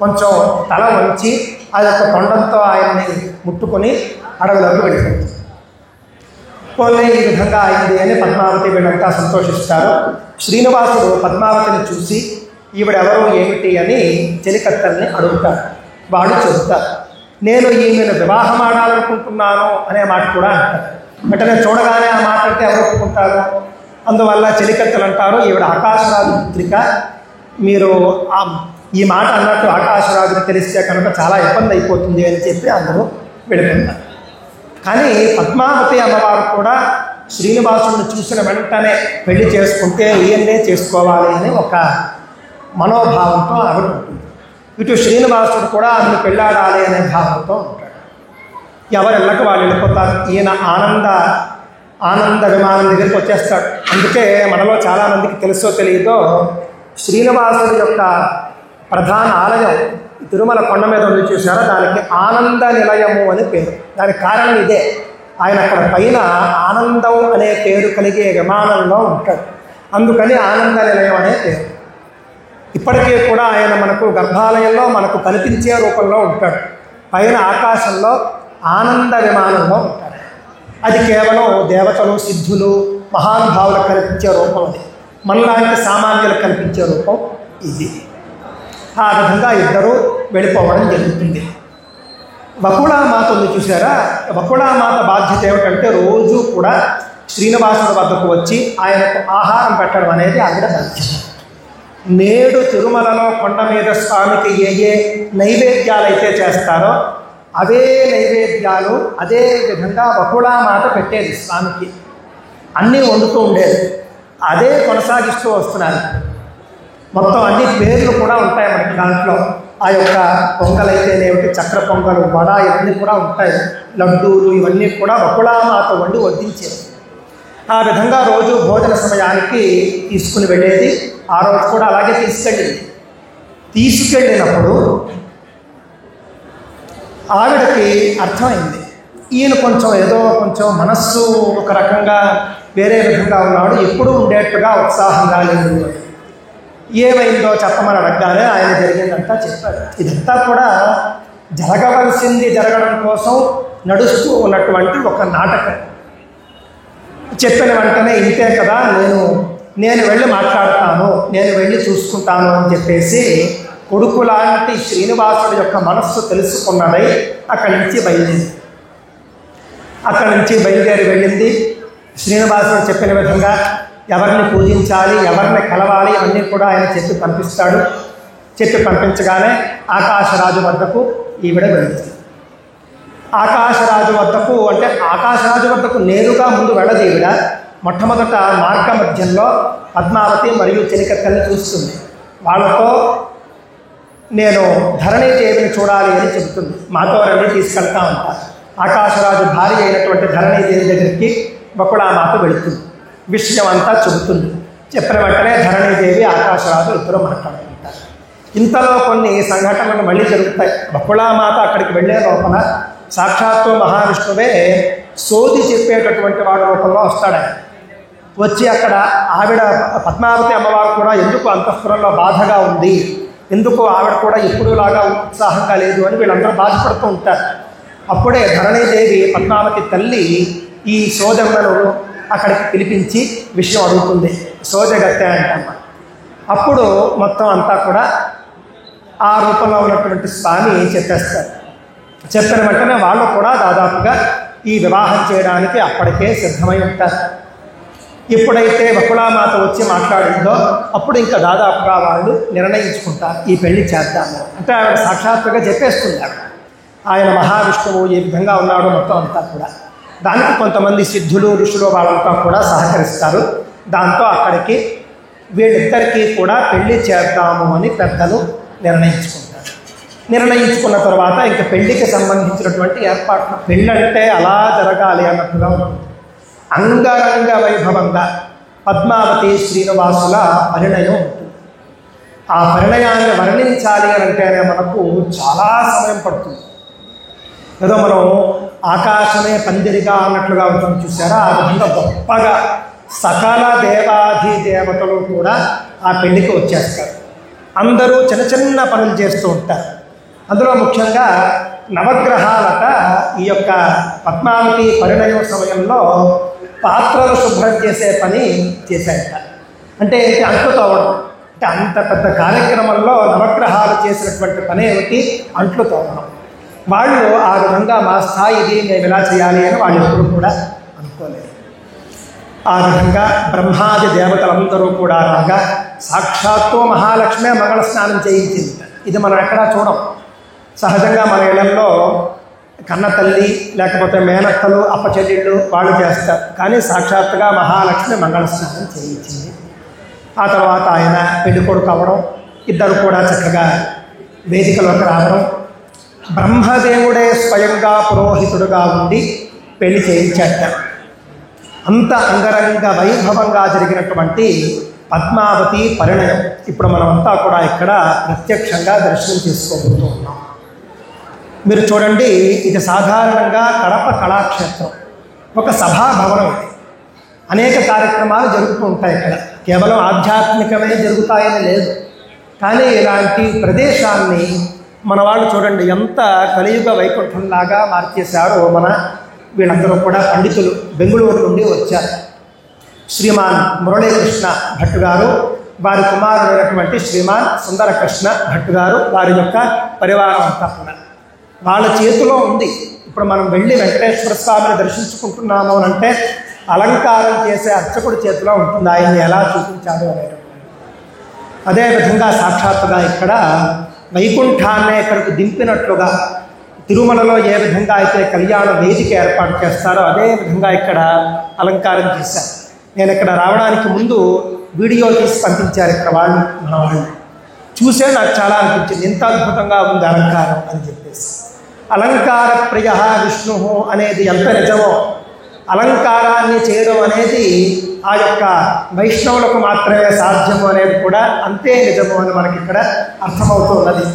కొంచెం తల వంచి ఆ యొక్క తొండంతో ఆయన్ని ముట్టుకొని అడవిలోకి వెళ్ళిపోతుంది. పోలే ఈ విధంగా అయింది అని పద్మావతి వీళ్ళంతా సంతోషిస్తారు. శ్రీనివాసుడు పద్మావతిని చూసి ఈవిడెవరు ఏమిటి అని చెలికత్తల్ని అడుగుతాడు. వాడు చెబుతారు, నేను ఈమెను వివాహం ఆడాలనుకుంటున్నాను అనే మాట కూడా అంటారు. అంటే నేను చూడగానే ఆ మాట అంటే ఎవరు ఒప్పుకుంటారు? అందువల్ల చెలికత్తలు అంటారు, ఈవిడ ఆకాశరాజు పుత్రిక, మీరు ఈ మాట అన్నట్టు ఆకాశరాజుకి తెలిస్తే కనుక చాలా ఇబ్బంది అయిపోతుంది అని చెప్పి అందరూ వెళ్ళిపోతారు. కానీ పద్మావతి అమ్మవారు కూడా శ్రీనివాసుడిని చూసిన వెంటనే పెళ్లి చేసుకుంటే ఈయన్నే చేసుకోవాలి అని ఒక మనోభావంతో ఆవిడ ఉంటుంది. ఇటు శ్రీనివాసుడు కూడా ఆమెను పెళ్ళాడాలి అనే భావంతో ఉంటాడు. ఎవరెళ్ళకి వాళ్ళు వెళ్ళిపోతారు. ఈయన ఆనంద విమానం దగ్గరికి వచ్చేస్తాడు. అందుకే మనలో చాలామందికి తెలుసో తెలియదో శ్రీనివాసుడి యొక్క ప్రధాన ఆలయం తిరుమల కొండ మీద ఉంది చూసారా, దానికి ఆనంద నిలయము అని పేరు. దానికి కారణం ఇదే. ఆయన అక్కడ పైన ఆనందం అనే పేరు కలిగే విమానంలో ఉంటాడు. అందుకని ఆనంద నిలయం అనే పేరు. ఇప్పటికీ కూడా ఆయన మనకు గర్భాలయంలో మనకు కనిపించే రూపంలో ఉంటాడు. పైన ఆకాశంలో ఆనంద విమానంలో ఉంటాడు. అది కేవలం దేవతలు, సిద్ధులు, మహానుభావులకు కనిపించే రూపం. అది మనలాంటి సామాన్యులకు కనిపించే రూపం ఇది. ఆ విధంగా ఇద్దరు వెళ్ళిపోవడం జరుగుతుంది. వకుళామాత ఉంది చూసారా, వకుళామాత బాధ్యత ఏమిటంటే రోజు కూడా శ్రీనివాసుడి వద్దకు వచ్చి ఆయనకు ఆహారం పెట్టడం అనేది ఆవిడ బాధ్యత. నేడు తిరుమలలో కొండ మీద స్వామికి ఏ నైవేద్యాలు అయితే చేస్తారో అవే నైవేద్యాలు అదే విధంగా వకుళామాత పెట్టేది స్వామికి. అన్నీ వండుతూ ఉండేది. అదే కొనసాగిస్తూ వస్తున్నారు. మొత్తం అన్ని పేర్లు కూడా ఉంటాయి మనకి దాంట్లో. ఆ యొక్క పొంగలైతేనేమిటి, చక్ర పొంగలు, వడ ఇవన్నీ కూడా ఉంటాయి. లడ్డూలు ఇవన్నీ కూడా వకుళామాత వండి వడ్డించేది. ఆ విధంగా రోజు భోజన సమయానికి తీసుకుని వెళ్ళేది. ఆ రోజు కూడా అలాగే తీసుకెళ్ళినప్పుడు ఆవిడకి అర్థమైంది, ఈయన కొంచెం మనస్సు ఒక రకంగా వేరే విధంగా ఉన్నాడు, ఎప్పుడూ ఉండేట్టుగా ఉత్సాహంగా లేదు. ఏమైందో చెప్పమని అడగగానే ఆయన జరిగిందంతా చెప్పాడు. ఇదంతా కూడా జరగవలసింది జరగడం కోసం నడుస్తూ ఉన్నటువంటి ఒక నాటకం. చెప్పిన వెంటనే ఇంతే కదా, నేను వెళ్ళి మాట్లాడతాను, నేను వెళ్ళి చూసుకుంటాను అని చెప్పేసి కొడుకు లాంటి శ్రీనివాసుడి యొక్క మనస్సు తెలుసుకున్నదై అక్కడి నుంచి బయలుదేరి వెళ్ళింది. శ్రీనివాసుడు చెప్పిన విధంగా ఎవరిని పూజించాలి, ఎవరిని కలవాలి అన్నీ కూడా ఆయన చెప్పి పంపిస్తాడు. చెప్పి పంపించగానే ఆకాశరాజు వద్దకు ఈవిడ వెళుతుంది. ఆకాశరాజు వద్దకు అంటే ఆకాశరాజు వద్దకు నేరుగా ముందు వెళ్ళదు ఈవిడ. మొట్టమొదట మార్గ మధ్యంలో పద్మావతి మరియు చెలికత్తల్ని చూస్తుంది. వాళ్ళతో నేను ధరణీదేవిని చూడాలి అని చెబుతుంది. మాతో రండి తీసుకెళ్తా ఉంటారు. ఆకాశరాజు భార్య అయినటువంటి ధరణీదేవి దగ్గరికి బకుళామాత వెళుతుంది. విషయం అంతా చెబుతుంది. చెప్పిన వెంటనే ధరణీదేవి ఆకాశరాజు ఇద్దరు మాట్లాడుకుంటారు. ఇంతలో కొన్ని సంఘటనలు మళ్ళీ జరుగుతాయి. బకుళామాత అక్కడికి వెళ్ళే లోపల సాక్షాత్తు మహావిష్ణువే సోది చెప్పేటటువంటి వాడి రూపంలో వస్తాడు. వచ్చి అక్కడ ఆవిడ పద్మావతి అమ్మవారు కూడా ఎందుకు అంతఃపురంలో బాధగా ఉంది, ఎందుకు ఆవిడ కూడా ఎప్పుడులాగా ఉత్సాహంగా లేదు అని వీళ్ళందరూ బాధపడుతూ ఉంటారు. అప్పుడే ధరణీదేవి పద్మావతి తల్లి ఈ సోదరులను అక్కడికి పిలిపించి విషయం అడుగుతుంది. సోదగత్తె అంటమ్మ. అప్పుడు మొత్తం అంతా కూడా ఆ రూపంలో ఉన్నటువంటి స్వామి చెప్పేస్తారు. చెప్పిన వెంటనే వాళ్ళు కూడా దాదాపుగా ఈ వివాహం చేయడానికి అప్పటికే సిద్ధమై ఉంటారు. ఎప్పుడైతే బకుళామాత వచ్చి మాట్లాడిందో అప్పుడు ఇంకా దాదాపుగా వాళ్ళు నిర్ణయించుకుంటారు ఈ పెళ్లి చేద్దాము అంటే. ఆవిడ సాక్షాత్తుగా చెప్పేస్తుంది ఆయన మహావిష్ణువు ఈ విధంగా ఉన్నాడు మొత్తం అంతా కూడా. దానికి కొంతమంది సిద్ధులు ఋషులు వాళ్ళంతా కూడా సహకరిస్తారు. దాంతో అక్కడికి వీళ్ళిద్దరికీ కూడా పెళ్లి చేద్దాము అని పెద్దలు నిర్ణయించుకుంటారు. నిర్ణయించుకున్న తర్వాత ఇంకా పెళ్లికి సంబంధించినటువంటి ఏర్పాట్లు, పెళ్ళంటే అలా జరగాలి అన్నట్టుగా ఉంటుంది. అంగరంగ వైభవంగా పద్మావతి శ్రీనివాసుల పరిణయం ఉంటుంది. ఆ పరిణయాన్ని వర్ణించాలి అని అంటేనే మనకు చాలా సమయం పడుతుంది. ఏదో మనం ఆకాశమే పందిరిగా అన్నట్లుగా ఉంటుంది చూసారా, ఆ విధంగా గొప్పగా సకల దేవాధి దేవతలు కూడా ఆ పెళ్లికి వచ్చేస్తారు. అందరూ చిన్న చిన్న పనులు చేస్తూ ఉంటారు. అందులో ముఖ్యంగా నవగ్రహాలట ఈ యొక్క పద్మావతి పరిణయం సమయంలో పాత్రలు శుభ్రం చేసే పని చేశాయట. అంటే అంట్లు తోవడం. అంటే అంత పెద్ద కార్యక్రమంలో నవగ్రహాలు చేసినటువంటి పని ఏమిటి? అంట్లు తోవడం. వాళ్ళు ఆ విధంగా మా స్థాయి ఇది, మేము ఇలా చేయాలి అని వాళ్ళు ఎప్పుడు కూడా అనుకోలేదు. ఆ విధంగా బ్రహ్మాది దేవతలందరూ కూడా రాగా సాక్షాత్తు మహాలక్ష్మే మంగళ స్నానం చేయించింది. ఇది మనం ఎక్కడా చూడం. సహజంగా మన ఇళ్లలో కన్నతల్లి లేకపోతే మేనత్తలు అప్పచెల్లెళ్ళు వాళ్ళు చేస్తారు. కానీ సాక్షాత్తుగా మహాలక్ష్మి మంగళ స్నానం చేయించింది. ఆ తర్వాత ఆయన పెళ్లి కొడుకు అవ్వడం, ఇద్దరు కూడా చక్కగా వేదికలోకి రావడం, బ్రహ్మదేవుడే స్వయంగా పురోహితుడుగా ఉండి పెళ్లి చేయించాట. అంత అంగరంగ వైభవంగా జరిగినటువంటి పద్మావతి పరిణయం ఇప్పుడు మనమంతా కూడా ఇక్కడ ప్రత్యక్షంగా దర్శనం చేసుకోబోతూ ఉన్నాం. మీరు చూడండి, ఇది సాధారణంగా కడప కళాక్షేత్రం, ఒక సభాభవనం. ఇది అనేక కార్యక్రమాలు జరుగుతూ ఉంటాయి. ఇక్కడ కేవలం ఆధ్యాత్మికమే జరుగుతాయని లేదు. కానీ ఇలాంటి ప్రదేశాన్ని మన వాళ్ళు చూడండి ఎంత కలియుగ వైకుంఠంలాగా మార్చేశారో. మన వీళ్ళందరూ కూడా పండితులు బెంగుళూరు నుండి వచ్చారు. శ్రీమాన్ మురళీకృష్ణ భట్ గారు, వారి కుమారుడైనటువంటి శ్రీమాన్ సుందరకృష్ణ భట్ గారు, వారి యొక్క పరివారం అంతా కూడా వాళ్ళ చేతిలో ఉంది. ఇప్పుడు మనం వెళ్ళి వెంకటేశ్వర స్వామిని దర్శించుకుంటున్నాము అని అంటే అలంకారం చేసే అర్చకుడి చేతిలో ఉంటుంది ఆయన్ని ఎలా చూపించాడు అనేటటువంటి. అదేవిధంగా సాక్షాత్తుగా ఇక్కడ వైకుంఠాన్నే ఇక్కడికి దింపినట్లుగా తిరుమలలో ఏ విధంగా అయితే కళ్యాణ వేదిక ఏర్పాటు చేస్తారో అదే విధంగా ఇక్కడ అలంకారం చేశారు. నేను ఇక్కడ రావడానికి ముందు వీడియో తీసి పంపించారు ఇక్కడ వాళ్ళు, మన వాళ్ళు చూసే నాకు చాలా అనిపించింది, ఎంత అద్భుతంగా ఉంది అలంకారం అని చెప్పేసి. అలంకార ప్రియ విష్ణు అనేది ఎంత నిజమో, అలంకారాన్ని చేయడం అనేది ఆ యొక్క వైష్ణవులకు మాత్రమే సాధ్యము అనేది కూడా అంతే నిజము అని మనకి ఇక్కడ అర్థమవుతున్నది.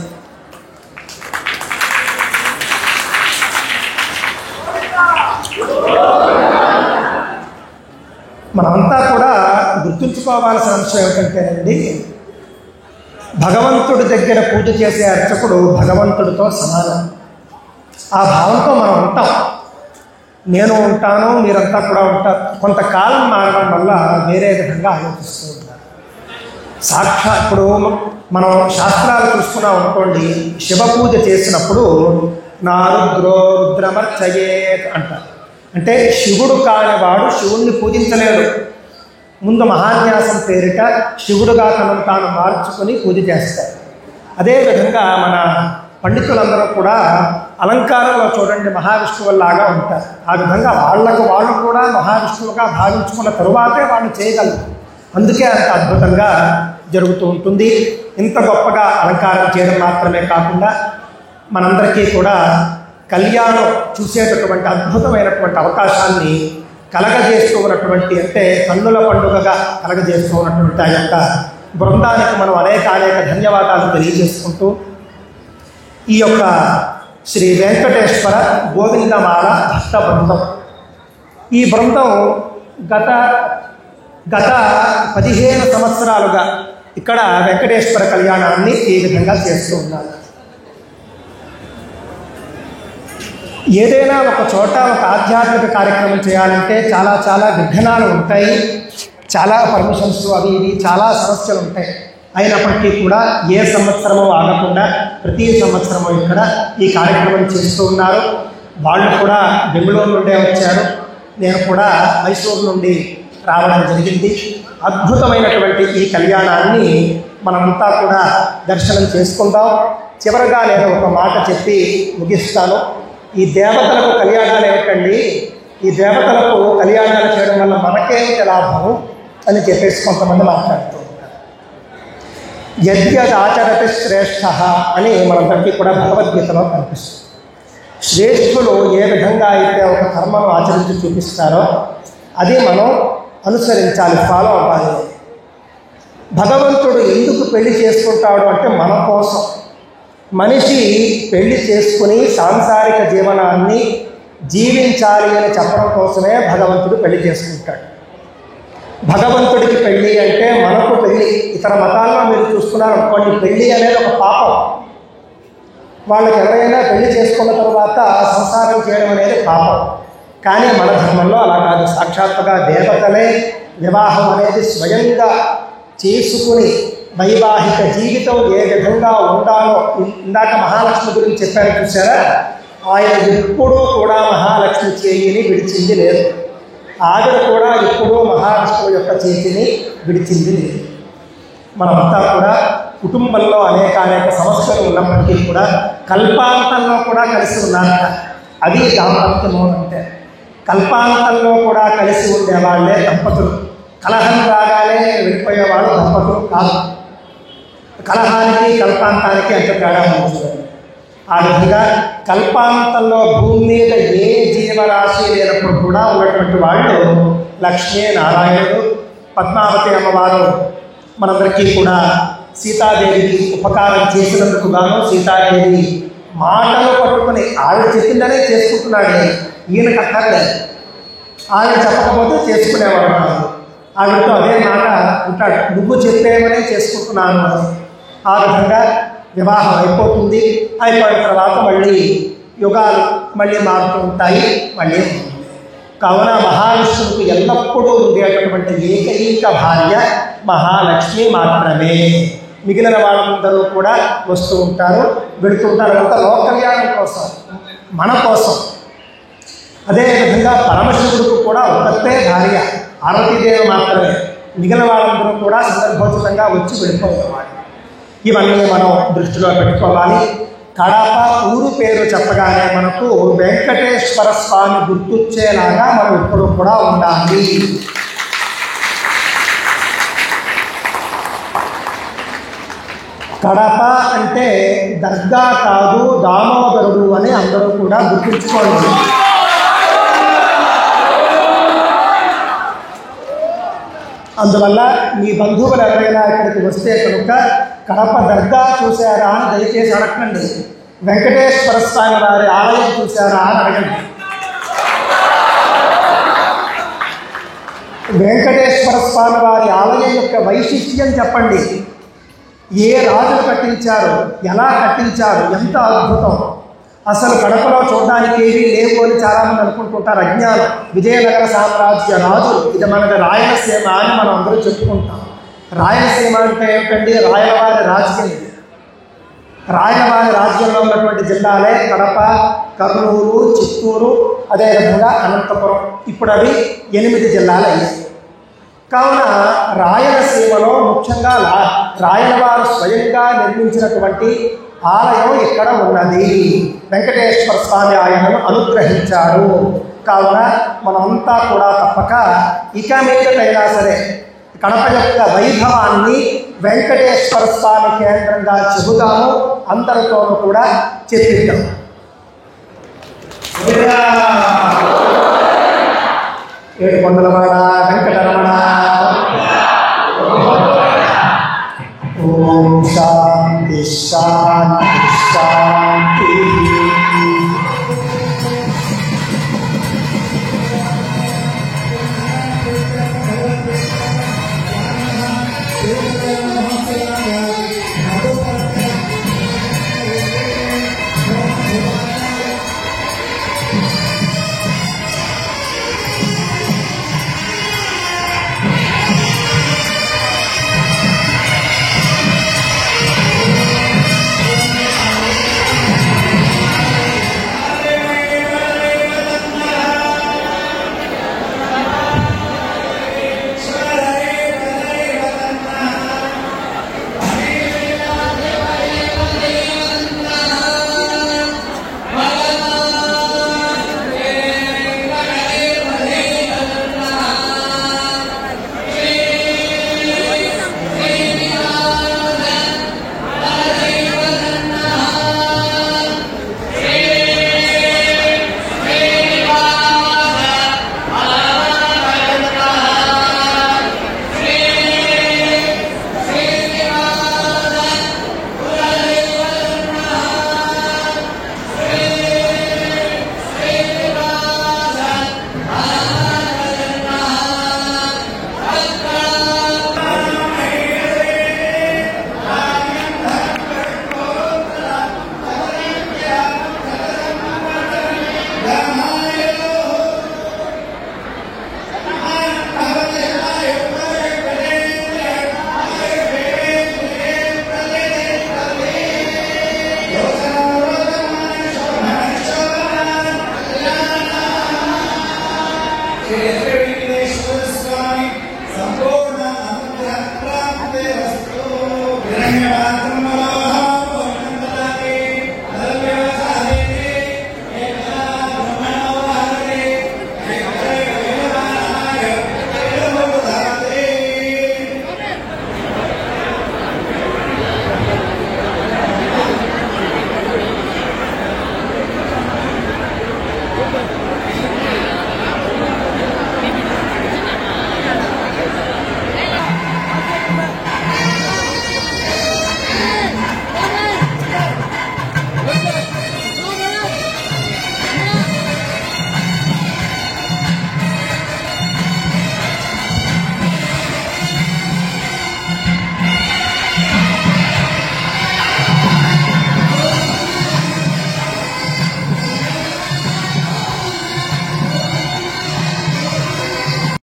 మనమంతా కూడా గుర్తుంచుకోవాల్సిన అంశం ఏమిటంటేనండి, భగవంతుడి దగ్గర పూజ చేసే అర్చకుడు భగవంతుడితో సమానం. ఆ భావంతో మనం ఉంటాం. నేను ఉంటాను, మీరంతా కూడా ఉంటారు. కొంతకాలం మారడం వల్ల వేరే విధంగా ఆలోచిస్తూ ఉంటారు. ఇప్పుడు మనం శాస్త్రాలు చూసుకున్నాం అనుకోండి, శివ పూజ చేసినప్పుడు నా రుద్రో రుద్రమర్చయేత్ అంటారు. అంటే శివుడు కానివాడు శివుణ్ణి పూజించలేడు. ముందు మహాన్యాసం పేరిట శివుడుగా తనను తాను మార్చుకొని పూజ చేస్తారు. అదేవిధంగా మన పండితులందరూ కూడా అలంకారంలో చూడండి మహావిష్ణువులాగా ఉంటారు. ఆ విధంగా వాళ్ళు కూడా మహావిష్ణువుగా భావించుకున్న తరువాతే వాళ్ళు చేయగలరు. అందుకే అంత అద్భుతంగా జరుగుతూ ఉంటుంది. ఇంత గొప్పగా అలంకారం చేయడం మాత్రమే కాకుండా మనందరికీ కూడా కళ్యాణం చూసేటటువంటి అద్భుతమైనటువంటి అవకాశాన్ని కలగజేస్తూ ఉన్నటువంటి, అంటే కన్నుల పండుగగా కలగజేస్తూ ఉన్నటువంటి ఆ యొక్క బృందానికి మనం అనేక ధన్యవాదాలు తెలియజేసుకుంటూ ఈ యొక్క శ్రీ వెంకటేశ్వర గోవిందమాల భక్త బృందం, ఈ బృందం గత 15 సంవత్సరాలుగా ఇక్కడ వెంకటేశ్వర కళ్యాణాన్ని ఈ విధంగా చేస్తూ ఉన్నారు. ఏదైనా ఒక చోట ఒక ఆధ్యాత్మిక కార్యక్రమం చేయాలంటే చాలా విఘ్నాలు ఉంటాయి, చాలా పర్మిషన్స్ అవి ఇవి చాలా సమస్యలు ఉంటాయి. అయినప్పటికీ కూడా ఏ సంవత్సరమో ఆగకుండా ప్రతి సంవత్సరము ఇక్కడ ఈ కార్యక్రమం చేస్తూ ఉన్నారు. వాళ్ళు కూడా బెంగళూరు నుండే వచ్చారు, నేను కూడా మైసూరు నుండి రావడం జరిగింది. అద్భుతమైనటువంటి ఈ కళ్యాణాన్ని మనమంతా కూడా దర్శనం చేసుకుందాం. చివరగా నేను ఒక మాట చెప్పి ముగిస్తాను. ఈ దేవతలకు కళ్యాణాలు ఏమిటండి, ఈ దేవతలకు కళ్యాణాలు చేయడం వల్ల మనకేమిటి లాభం అని చెప్పేసి కొంతమంది మాట్లాడుతూ ఉంటారు. యద్యదాచరతి శ్రేష్ఠ అని మనందరికీ కూడా భగవద్గీతలో కనిపిస్తుంది. శ్రేష్ఠులు ఏ విధంగా అయితే ఒక కర్మను ఆచరించి చూపిస్తారో అది మనం అనుసరించాలి, ఫాలో అవ్వాలి. భగవంతుడు ఎందుకు పెళ్లి చేసుకుంటాడు అంటే మన కోసం. మనిషి పెళ్లి చేసుకుని సాంసారిక జీవనాన్ని జీవించాలి అని చెప్పడం కోసమే భగవంతుడు పెళ్లి చేసుకుంటాడు. భగవంతుడికి పెళ్ళి అంటే మనకు పెళ్ళి. ఇతర మతాల్లో మీరు చూసుకున్నారు అనుకోండి, పెళ్ళి అనేది ఒక పాపం. వాళ్ళకి ఎవరైనా పెళ్లి చేసుకున్న తర్వాత సంసారం చేయడం అనేది పాపం. కానీ మన ధర్మంలో అలా కాదు. సాక్షాత్తుగా దేవతలే వివాహం అనేది స్వయంగా చేసుకుని వైవాహిక జీవితం ఏ విధంగా ఉండాలో, ఇందాక మహాలక్ష్మి గురించి చెప్పారు చూసారా, ఆయన ఎప్పుడూ కూడా మహాలక్ష్మి చేతిని విడిచింది లేదు. ఆవిడ కూడా ఎప్పుడూ మహావిష్ణువు యొక్క చేతిని విడిచింది లేదు. మనమంతా కూడా కుటుంబంలో అనేక సమస్యలు ఉన్నప్పటికీ కూడా కల్పాంతంలో కూడా కలిసి ఉన్నారట. అది దాంపత్యము అంటే. కల్పాంతంలో కూడా కలిసి ఉండేవాళ్ళే దంపతులు. కలహం రాగానే వెళ్ళిపోయేవాళ్ళు దంపతులు కాదు. కలహానికి కల్పాంతానికి అంత తేడా ఉంటుంది. ఆ విధంగా కల్పాంతంలో భూమి మీద ఏ జీవరాశి లేనప్పుడు కూడా ఉన్నటువంటి వాళ్ళు లక్ష్మీనారాయణుడు, పద్మావతి అమ్మవారు మనందరికీ కూడా సీతాదేవికి ఉపకారం చేసినందుకు గాను సీతాదేవి మాటలు పట్టుకుని ఆవిడ చెప్పిందనే చేసుకుంటున్నాడు. ఈయనకు అక్కర్లేదు, ఆవిడ చెప్పకపోతే చేసుకునేవాడు కాదు. ఆవిడతో అదే మాట ఉంటాడు, నువ్వు చెప్పేవనే చేసుకుంటున్నాను అని. ఆ విధంగా వివాహం అయిపోతుంది. అయిపోయిన తర్వాత మళ్ళీ యుగాలు మళ్ళీ మారుతూ ఉంటాయి. మళ్ళీ కావున మహావిష్ణువుకు ఎల్లప్పుడూ ఉండేటటువంటి ఏకైక భార్య మహాలక్ష్మి మాత్రమే. మిగిలిన వాళ్ళందరూ కూడా వస్తూ ఉంటారు, వెళుతూ ఉంటారు. అంతా లోక కళ్యాణం కోసం, మన కోసం. అదేవిధంగా పరమశివుడికి కూడా ఒక్కతే భార్య పార్వతీదేవి మాత్రమే. మిగిలిన వాళ్ళందరూ కూడా సందర్భోచితంగా వచ్చి వెళ్ళిపోయేవాడు. ఇవన్నీ మనం దృష్టిలో పెట్టుకోవాలి. కడప ఊరు పేరు చెప్పగానే మనకు వెంకటేశ్వర స్వామి గుర్తొచ్చేలాగా మనం ఎప్పుడూ కూడా ఉండాలి. కడప అంటే దర్గా కాదు, దామోదరుడు అని అందరూ కూడా గుర్తుంచుకోండి. అందువల్ల మీ బంధువులు ఎవరైనా ఇక్కడికి వస్తే కనుక కడప దర్గా చూశారా అని దయచేసి అడగండి. వెంకటేశ్వర స్వామి వారి ఆలయం చూశారా అని అడగండి. వెంకటేశ్వర స్వామి వారి ఆలయం యొక్క వైశిష్ట్యం చెప్పండి. ఏ రాజులు కట్టించారు, ఎలా కట్టించారు, ఎంత అద్భుతం. అసలు కడపలో చూడడానికి ఏమీ లేవు అని చాలామంది అనుకుంటుంటారు, అజ్ఞానం. విజయనగర సామ్రాజ్య రాజులు, ఇది మనది రాయలసీమ అని మనం అందరూ చెప్పుకుంటాం. రాయలసీమ అంటే ఏమిటండి? రాయలవారి రాజ్యం. రాయలవారి రాజ్యంలో ఉన్నటువంటి జిల్లాలే కడప, కర్నూలు, చిత్తూరు, అదేవిధంగా అనంతపురం. ఇప్పుడు అవి 8 జిల్లాలు అయ్యాయి. కావున రాయలసీమలో ముఖ్యంగా రాయలవారు స్వయంగా నిర్మించినటువంటి ఆలయం ఇక్కడ ఉన్నది. వెంకటేశ్వర స్వామి ఆయనను అనుగ్రహించాడు. కావున మనమంతా కూడా తప్పక ఇక మీదటైనా సరే కడప యొక్క వైభవాన్ని వెంకటేశ్వర స్వామి కేంద్రంగా చెబుతాము. అందరితోనూ కూడా చెప్పిద్దాం. ఏడుకొండలవాడ